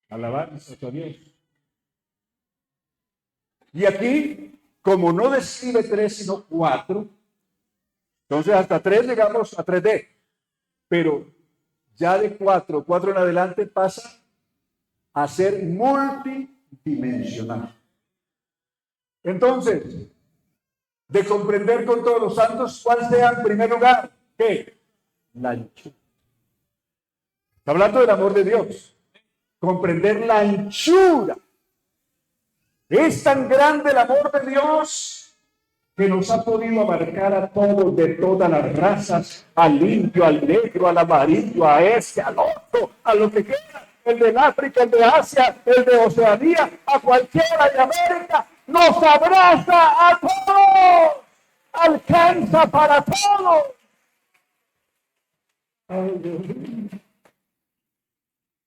Alabanza a Dios. Y aquí, como no describe tres, sino cuatro, entonces hasta tres llegamos a 3D. Pero ya de cuatro en adelante pasa a ser multidimensional. Entonces, de comprender con todos los santos cuál sea en primer lugar, ¿qué? La anchura. Está hablando del amor de Dios. Comprender la anchura. Es tan grande el amor de Dios que nos ha podido abarcar a todos, de todas las razas, al indio, al negro, al amarillo, a ese, al otro, a lo que quiera, el de África, el de Asia, el de Oceanía, a cualquiera de América, nos abraza a todos, alcanza para todos.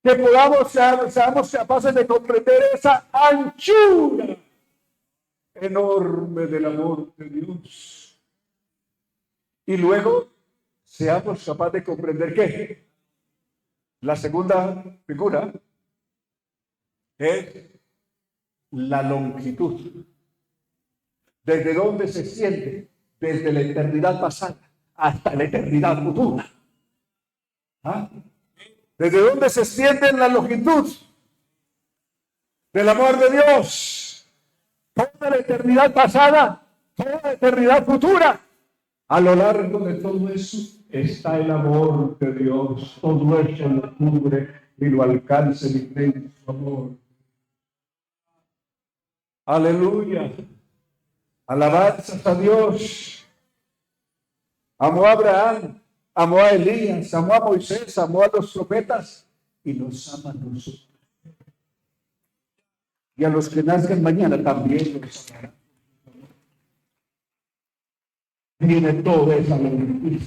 Que seamos capaces de comprender esa anchura enorme del amor de Dios. Y luego seamos capaces de comprender ¿qué? La segunda figura es la longitud. ¿Desde dónde se siente? Desde la eternidad pasada hasta la eternidad futura. ¿Ah? ¿Desde dónde se extiende la longitud del amor de Dios? Toda la eternidad pasada, toda la eternidad futura. A lo largo de todo eso está el amor de Dios. Todo eso lo cubre y lo alcanza el inmenso amor. Aleluya. Alabanzas a Dios. Amó a Abraham, amó a Elías, amó a Moisés, amó a los profetas y nos ama a nosotros. Y a los que nazcan mañana también los amará. Tiene toda esa longitud.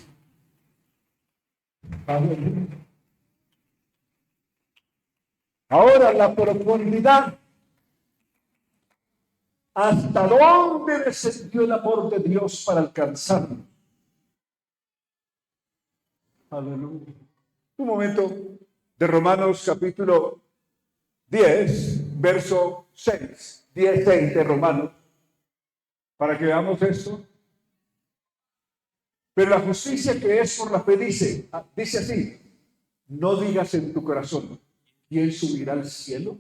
Ahora la profundidad. ¿Hasta dónde descendió el amor de Dios para alcanzarnos? Aleluya. Un momento de Romanos capítulo 10, verso 6. 10:6 de Romanos. Para que veamos esto. Pero la justicia que es por la fe dice así: no digas en tu corazón, ¿quién subirá al cielo?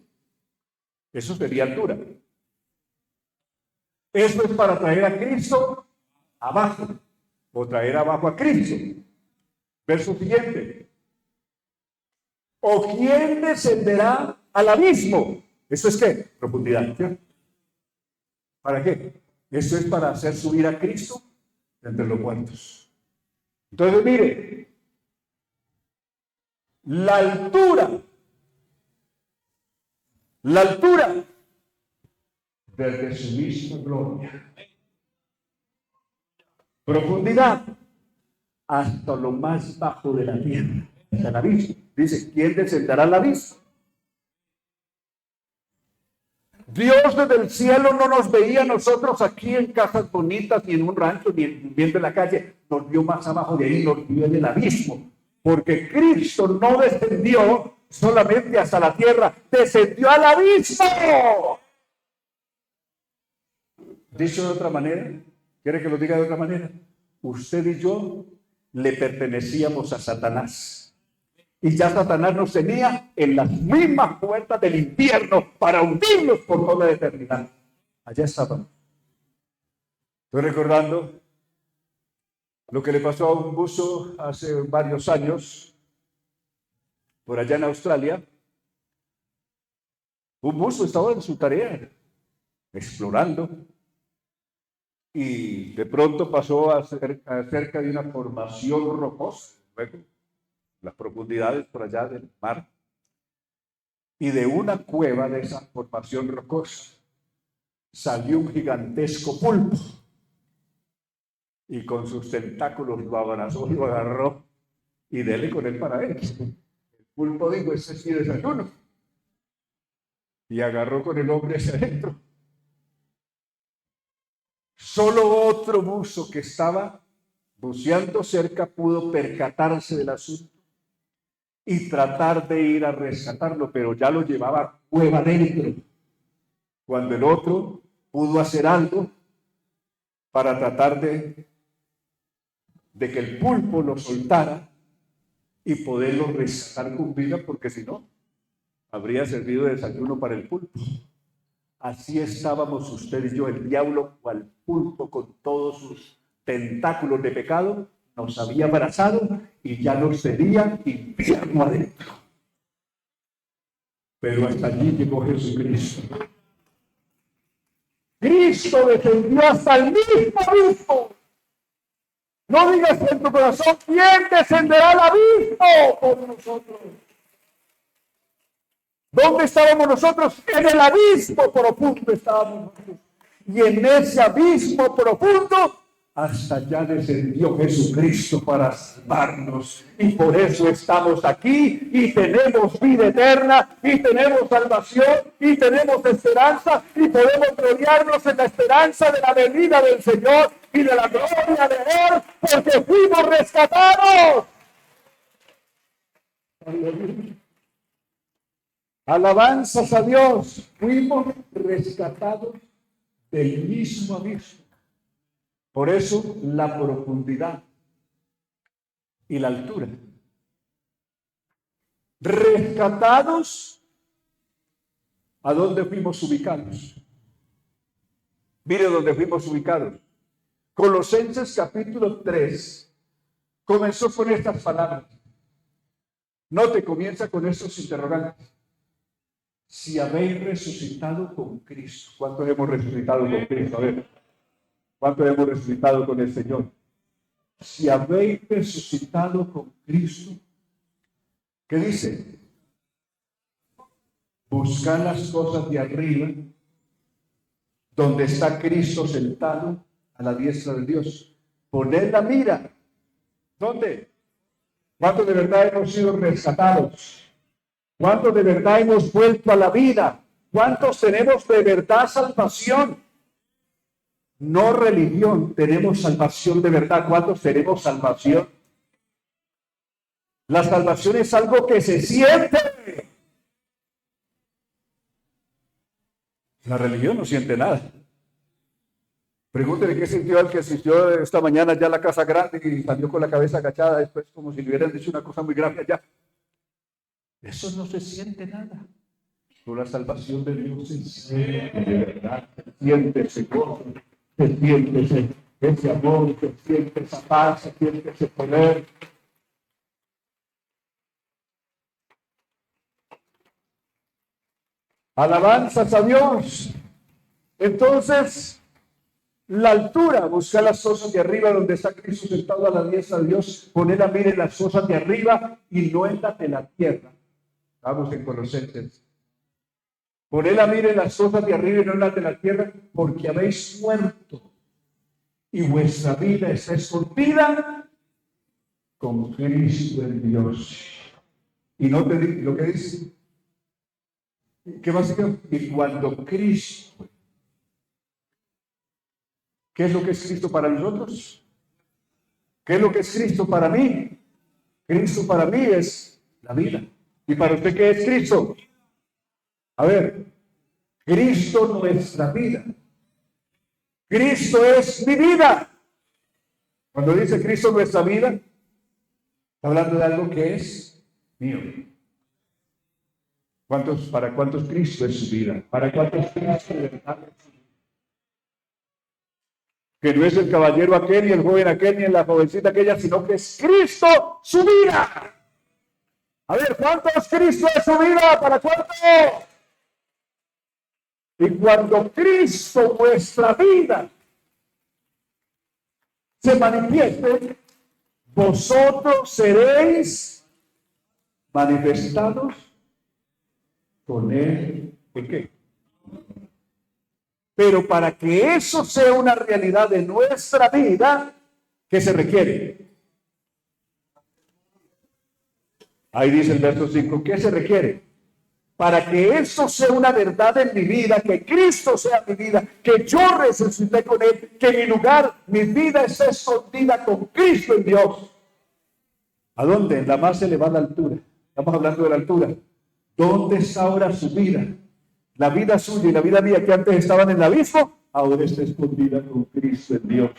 Eso sería altura. Esto es para traer a Cristo abajo, o traer abajo a Cristo. Verso siguiente. ¿O quién descenderá al abismo? ¿Eso es qué? Profundidad. ¿Sí? ¿Para qué? Esto es para hacer subir a Cristo entre los muertos. Entonces, mire, la altura desde su misma gloria, profundidad hasta lo más bajo de la tierra, hasta el abismo. Dice, ¿quién descenderá al abismo? Dios desde el cielo no nos veía a nosotros aquí en casas bonitas, ni en un rancho, ni viviendo en la calle. Nos vio más abajo de ahí, nos vio en el abismo. Porque Cristo no descendió solamente hasta la tierra, descendió al abismo. Dicho de otra manera, ¿quiere que lo diga de otra manera? Usted y yo le pertenecíamos a Satanás. Y ya Satanás nos tenía en las mismas puertas del infierno para hundirnos por toda la eternidad. Allá estaban. Estoy recordando lo que le pasó a un buzo hace varios años, por allá en Australia. Un buzo estaba en su tarea, explorando, y de pronto pasó cerca de una formación rocosa, luego las profundidades por allá del mar, y de una cueva de esa formación rocosa salió un gigantesco pulpo, y con sus tentáculos lo abrazó, lo agarró, y dele con él para adentro. El pulpo dijo, ese es mi desayuno, y agarró con el hombre hacia adentro. Solo otro buzo que estaba buceando cerca pudo percatarse del asunto y tratar de ir a rescatarlo, pero ya lo llevaba cueva adentro. Cuando el otro pudo hacer algo para tratar de que el pulpo lo soltara y poderlo rescatar con vida, porque si no, habría servido de desayuno para el pulpo. así estábamos usted y yo. El diablo, cual pulpo con todos sus tentáculos de pecado, nos había abrazado y ya nos tenía infierno adentro. Pero hasta allí llegó Jesucristo. Cristo descendió hasta el mismo abismo. No digas en tu corazón, ¿quién descenderá al abismo por nosotros? ¿Dónde estábamos nosotros? En el abismo profundo estábamos nosotros. Y en ese abismo profundo, hasta allá descendió Jesucristo para salvarnos. Y por eso estamos aquí y tenemos vida eterna y tenemos salvación y tenemos esperanza y podemos gloriarnos en la esperanza de la venida del Señor y de la gloria de Él, porque fuimos rescatados. Alabanzas a Dios, fuimos rescatados del mismo abismo. Por eso la profundidad y la altura. Rescatados, ¿a dónde fuimos ubicados? Mire dónde fuimos ubicados. Colosenses capítulo 3 comenzó con estas palabras. Note, comienza con estos interrogantes. Si habéis resucitado con Cristo. ¿Cuántos hemos resucitado con Cristo? A ver. ¿Cuántos hemos resucitado con el Señor? Si habéis resucitado con Cristo, ¿qué dice? Buscad las cosas de arriba, donde está Cristo sentado a la diestra de Dios. Poned la mira. ¿Dónde? ¿Cuántos de verdad hemos sido rescatados? ¿Cuántos de verdad hemos vuelto a la vida? ¿Cuántos tenemos de verdad salvación? No religión, tenemos salvación de verdad. ¿Cuántos tenemos salvación? La salvación es algo que se siente. La religión no siente nada. Pregúntele qué sintió el que asistió esta mañana ya a la casa grande y salió con la cabeza agachada después como si le hubieran dicho una cosa muy grave allá. Eso no se siente nada. Pero la salvación de Dios se siente de verdad. Se siente ese gozo. Se siente ese amor, se siente esa paz, se siente ese poder. Alabanzas a Dios. Entonces, la altura, buscar las cosas de arriba donde está Cristo sentado a la diestra de Dios, poner la mira en las cosas de arriba y no en las de la tierra. Vamos en Colosenses. Poner la mira en las cosas de arriba y no en las de la tierra, porque habéis muerto. Y vuestra vida está escondida con Cristo en Dios. Y no te digo lo que dice. ¿Qué más dice? Y cuando Cristo, ¿qué es lo que es Cristo para nosotros? ¿Qué es lo que es Cristo para mí? Cristo para mí es la vida. ¿Y para usted qué es Cristo? A ver, Cristo nuestra vida. Cristo es mi vida. Cuando dice Cristo nuestra vida, está hablando de algo que es mío. ¿Para cuántos Cristo es su vida? ¿Para cuántos Cristo de verdad es su vida? Que no es el caballero aquel, ni el joven aquel, ni la jovencita aquella, sino que es Cristo su vida. A ver, ¿cuántos Cristo es su vida? ¿Para cuántos? Y cuando Cristo vuestra vida se manifieste, vosotros seréis manifestados con Él. ¿En qué? Pero para que eso sea una realidad de nuestra vida, ¿qué se requiere? Ahí dice el verso 5, ¿qué se requiere? Para que eso sea una verdad en mi vida, que Cristo sea mi vida, que yo resucité con Él, que mi lugar, mi vida está escondida con Cristo en Dios. ¿A dónde? En la más elevada altura. Estamos hablando de la altura. ¿Dónde está ahora su vida? La vida suya y la vida mía que antes estaban en el abismo, ahora está escondida con Cristo en Dios.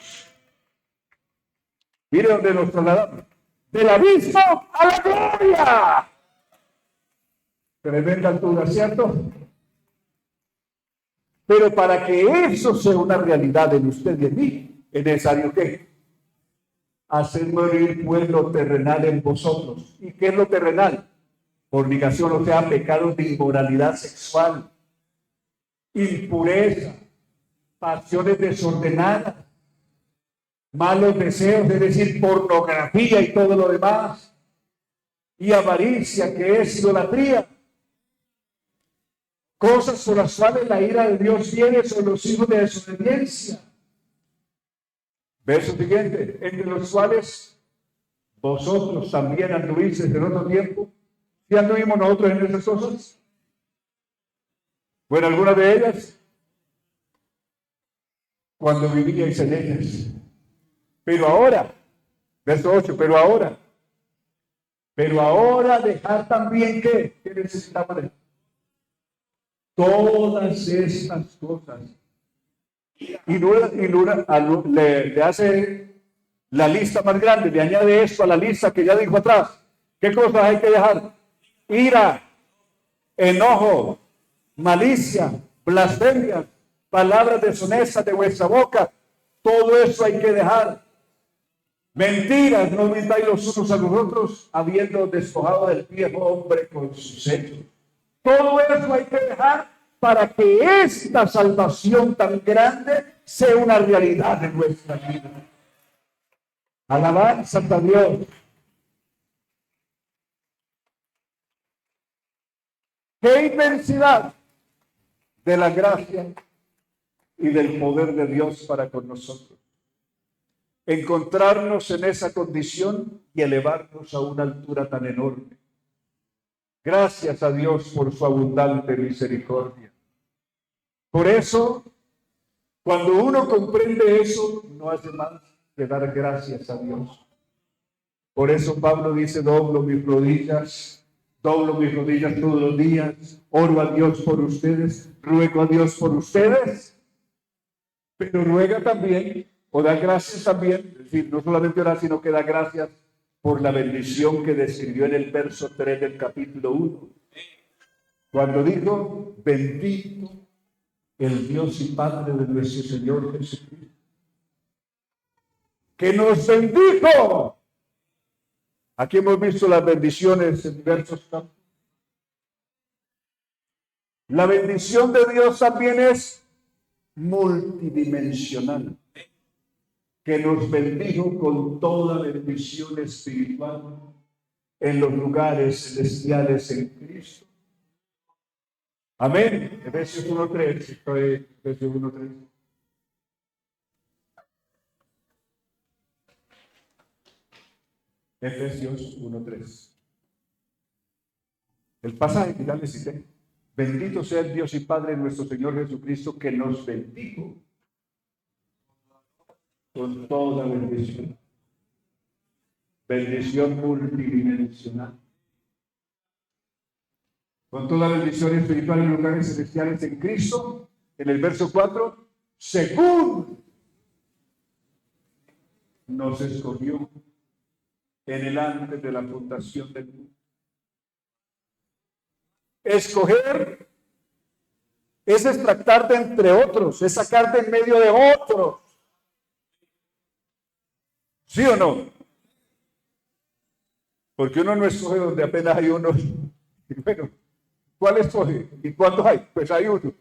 Mire dónde nos trasladamos. Del abismo a la gloria. Tremenda altura, ¿cierto? Pero para que eso sea una realidad en usted y en mí, es necesario que hacer morir pues lo terrenal en vosotros. ¿Y qué es lo terrenal? Fornicación, o sea, pecados de inmoralidad sexual, impureza, pasiones desordenadas, malos deseos, es decir, pornografía y todo lo demás, y avaricia, que es idolatría. Cosas por las cuales la ira de Dios viene sobre los hijos de desobediencia. Verso siguiente, entre los cuales vosotros también anduvisteis en otro tiempo. ¿Sí anduvimos nosotros en esas cosas? Bueno, algunas de ellas, cuando vivíais en ellas. Pero ahora, verso 8, pero ahora dejar también ¿qué necesitamos dejar? Todas estas cosas. Y le hace la lista más grande, le añade esto a la lista que ya dijo atrás. ¿Qué cosas hay que dejar? Ira, enojo, malicia, blasfemia, palabras deshonestas de vuestra boca. Todo eso hay que dejar. Mentiras, no mintáis los unos a los otros, habiendo despojado del viejo hombre con sus hechos. Todo eso hay que dejar para que esta salvación tan grande sea una realidad en nuestra vida. Alabanza a Dios. ¡Qué inmensidad de la gracia y del poder de Dios para con nosotros! Encontrarnos en esa condición y elevarnos a una altura tan enorme. Gracias a Dios por su abundante misericordia. Por eso, cuando uno comprende eso, no hace más que dar gracias a Dios. Por eso Pablo dice, doblo mis rodillas todos los días, oro a Dios por ustedes, ruego a Dios por ustedes, pero ruega también, o da gracias también, es decir, no solamente orar, sino que da gracias por la bendición que describió en el verso 3 del capítulo 1, cuando dijo, bendito el Dios y Padre de nuestro Señor Jesucristo, que nos bendijo. Aquí hemos visto las bendiciones en diversos campos. La bendición de Dios también es multidimensional, que nos bendijo con toda bendición espiritual en los lugares celestiales en Cristo. Amén. Efesios 1:3. Efesios 1:3. Efesios 1:3. El pasaje que ya les cité. Bendito sea el Dios y Padre de nuestro Señor Jesucristo, que nos bendijo con toda bendición. Bendición multidimensional. Con toda bendición espiritual en lugares celestiales en Cristo. En el verso 4, según nos escogió en el antes de la fundación del mundo. Escoger es extractarte entre otros, es sacarte en medio de otros. ¿Sí o no? Porque uno no escoge donde apenas hay uno. Bueno, ¿cuál escoge? ¿Y cuántos hay? Pues hay uno.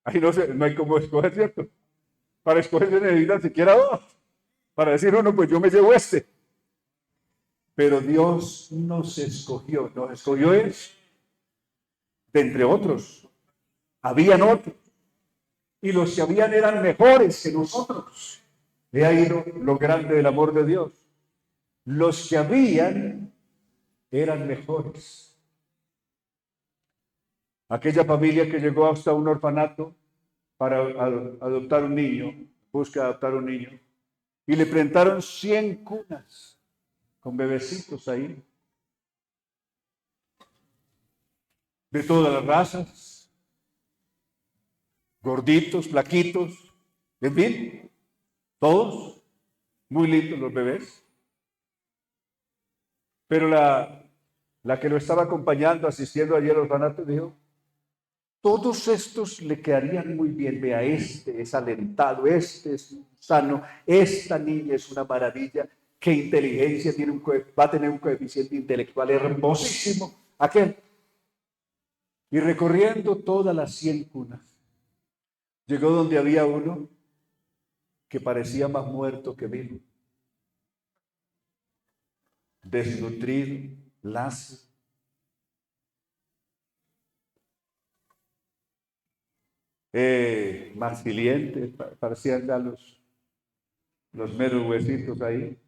Ahí no hay cómo escoger, ¿cierto? Para escoger se necesitan siquiera dos. Para decir uno, pues yo me llevo este. Pero Dios nos escogió es de entre otros. Habían otros. Y los que habían eran mejores que nosotros. He ahí lo grande del amor de Dios. Los que habían eran mejores. Aquella familia que llegó hasta un orfanato para adoptar un niño, busca adoptar un niño, y le presentaron 100 cunas con bebecitos ahí, de todas las razas, gorditos, flaquitos, en fin, todos muy lindos los bebés. Pero la que lo estaba acompañando, asistiendo ayer al orfanato, dijo, Todos estos le quedarían muy bien. Vea, este es alentado, este es sano, esta niña es una maravilla. Qué inteligencia tiene, va a tener un coeficiente intelectual hermosísimo. Aquel. Y recorriendo todas las 100 cunas, llegó donde había uno que parecía más muerto que vivo. Desnutrido, lacio. Más siliente, parecían ya los meros huesitos ahí.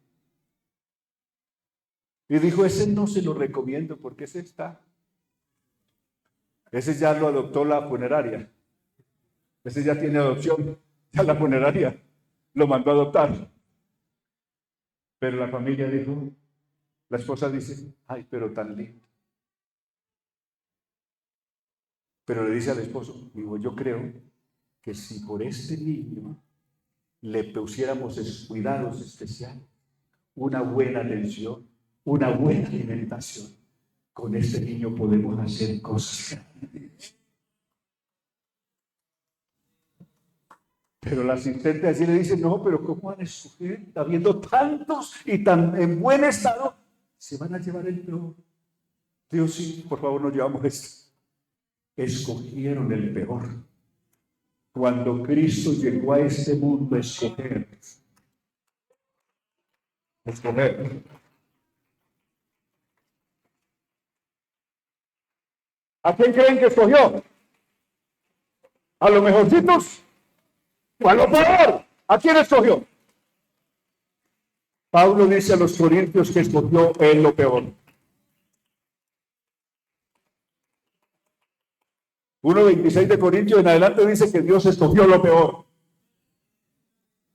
Y dijo, ese no se lo recomiendo porque ese está. Ese ya lo adoptó la funeraria. Ese ya tiene adopción. Ya la funeraria lo mandó a adoptar. Pero la familia dijo, la esposa dice, ay, pero tan lindo. Pero le dice al esposo, digo, yo creo que si por este niño le pusiéramos cuidados especiales, una buena atención, una buena alimentación, con este niño podemos hacer cosas grandes. Pero la asistente así le dice, no, pero ¿cómo van a escoger? Habiendo tantos y tan en buen estado, se van a llevar el peor. Dios, sí, por favor, nos llevamos esto. Escogieron el peor. Cuando Cristo llegó a este mundo, escoger. ¿A quién creen que escogió? ¿A los mejorcitos? ¿O a lo peor? ¿A quién escogió? Pablo dice a los corintios que escogió en lo peor. 1:26 de Corintios en adelante dice que Dios escogió lo peor.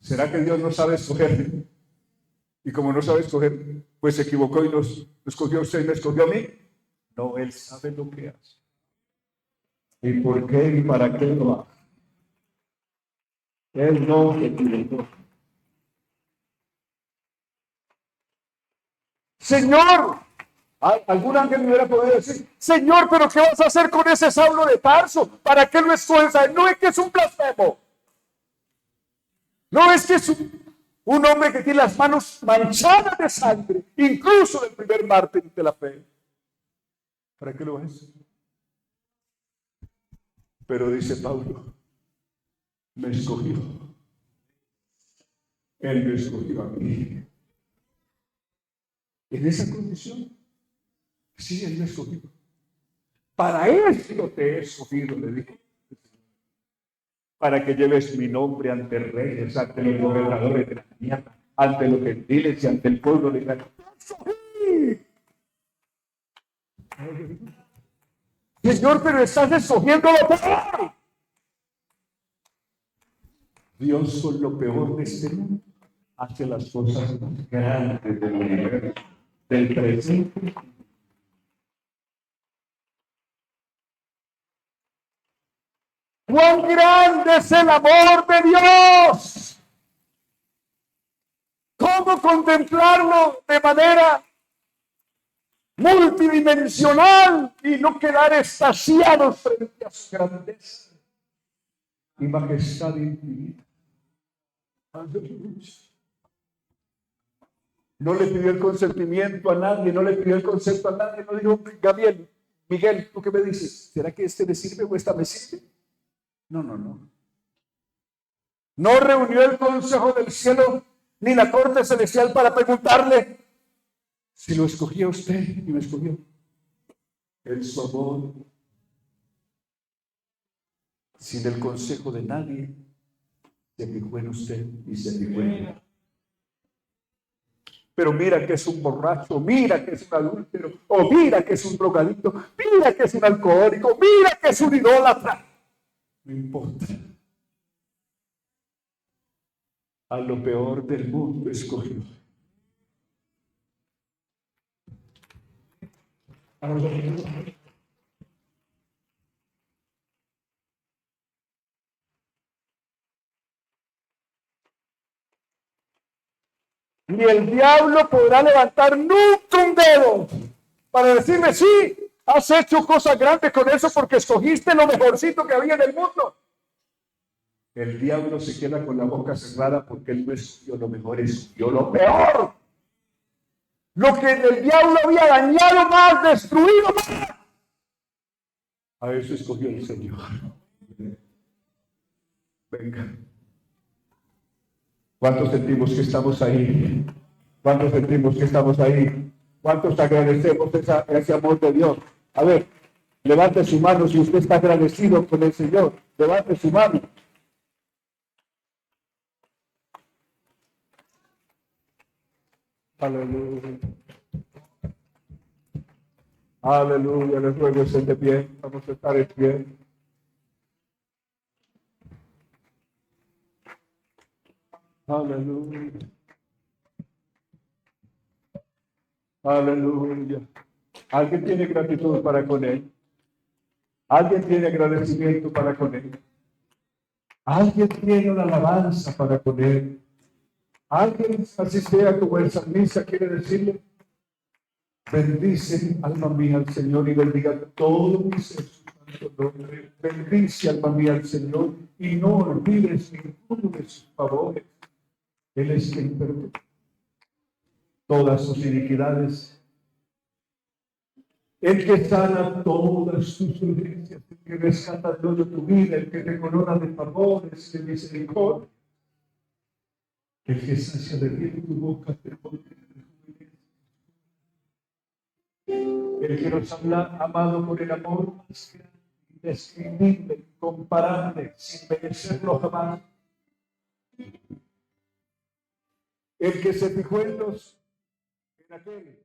¿Será que Dios no sabe escoger? Y como no sabe escoger, pues se equivocó y nos escogió a usted y me escogió a mí. No, Él sabe lo que hace. ¿Y por qué y para qué lo hace? Él no se equivocó. Señor, algún ángel me hubiera podido decir, Señor, pero ¿qué vas a hacer con ese Saulo de Tarso? ¿Para qué lo escoges? No es que es un blasfemo. No es que es un hombre que tiene las manos manchadas de sangre, incluso del primer mártir de la fe. ¿Para qué lo es? Pero dice Pablo, me escogió. Él me escogió a mí. En esa condición, sí, Él me escogió. Para esto te he escogido, le dijo. Para que lleves mi nombre ante reyes, ante los gobernadores de la tierra, ante los gentiles y ante el pueblo de Israel. Señor, pero estás escogiendo lo peor. Dios con lo peor de este mundo hace las cosas más grandes del universo, del presente. ¡Cuán grande es el amor de Dios! ¿Cómo contemplarlo de manera multidimensional y no quedar extasiados frente a su grandeza y majestad infinita? No le pidió el consentimiento a nadie, no le pidió el concepto a nadie, no dijo, Gabriel, Miguel, ¿tú qué me dices? ¿Será que este me sirve o esta me sirve? No. No reunió el consejo del cielo ni la corte celestial para preguntarle si lo escogía usted y me escogió. El su amor, sin el consejo de nadie, se fijó en usted y se fijó en él. Pero mira que es un borracho, mira que es un adúltero, o mira que es un drogadicto, mira que es un alcohólico, mira que es un idólatra. No importa. A lo peor del mundo escogió. Ni el diablo podrá levantar nunca un dedo para decirme sí, Has hecho cosas grandes con eso porque escogiste lo mejorcito que había en el mundo. El diablo se queda con la boca cerrada porque él no escogió lo mejor, escogió lo peor. Lo que el diablo había dañado más, destruido más. A eso escogió el Señor. Venga. ¿Cuántos sentimos que estamos ahí? ¿Cuántos sentimos que estamos ahí? ¿Cuántos agradecemos ese amor de Dios? A ver, levante su mano si usted está agradecido con el Señor. Levante su mano. Aleluya. Aleluya. Les ruego estén de pie. Vamos a estar en pie. Aleluya. Aleluya. ¿Alguien tiene gratitud para con Él? ¿Alguien tiene agradecimiento para con Él? ¿Alguien tiene una alabanza para con Él? ¿Alguien, así sea como el salmista, quiere decirle: bendice, alma mía, al Señor, y bendiga todo mi ser su santo nombre? Bendice, alma mía, al Señor, y no olvides ninguno de sus favores. Él es quien perdona todas sus iniquidades, el que sana todas tus dolencias, el que rescata de todo tu vida, el que te corona de favores, de misericordia, el que sacia de bien tu boca de poder, el que nos ha amado por el amor más grande, indescriptible, incomparable, sin merecerlo jamás, el que se fijó en aquel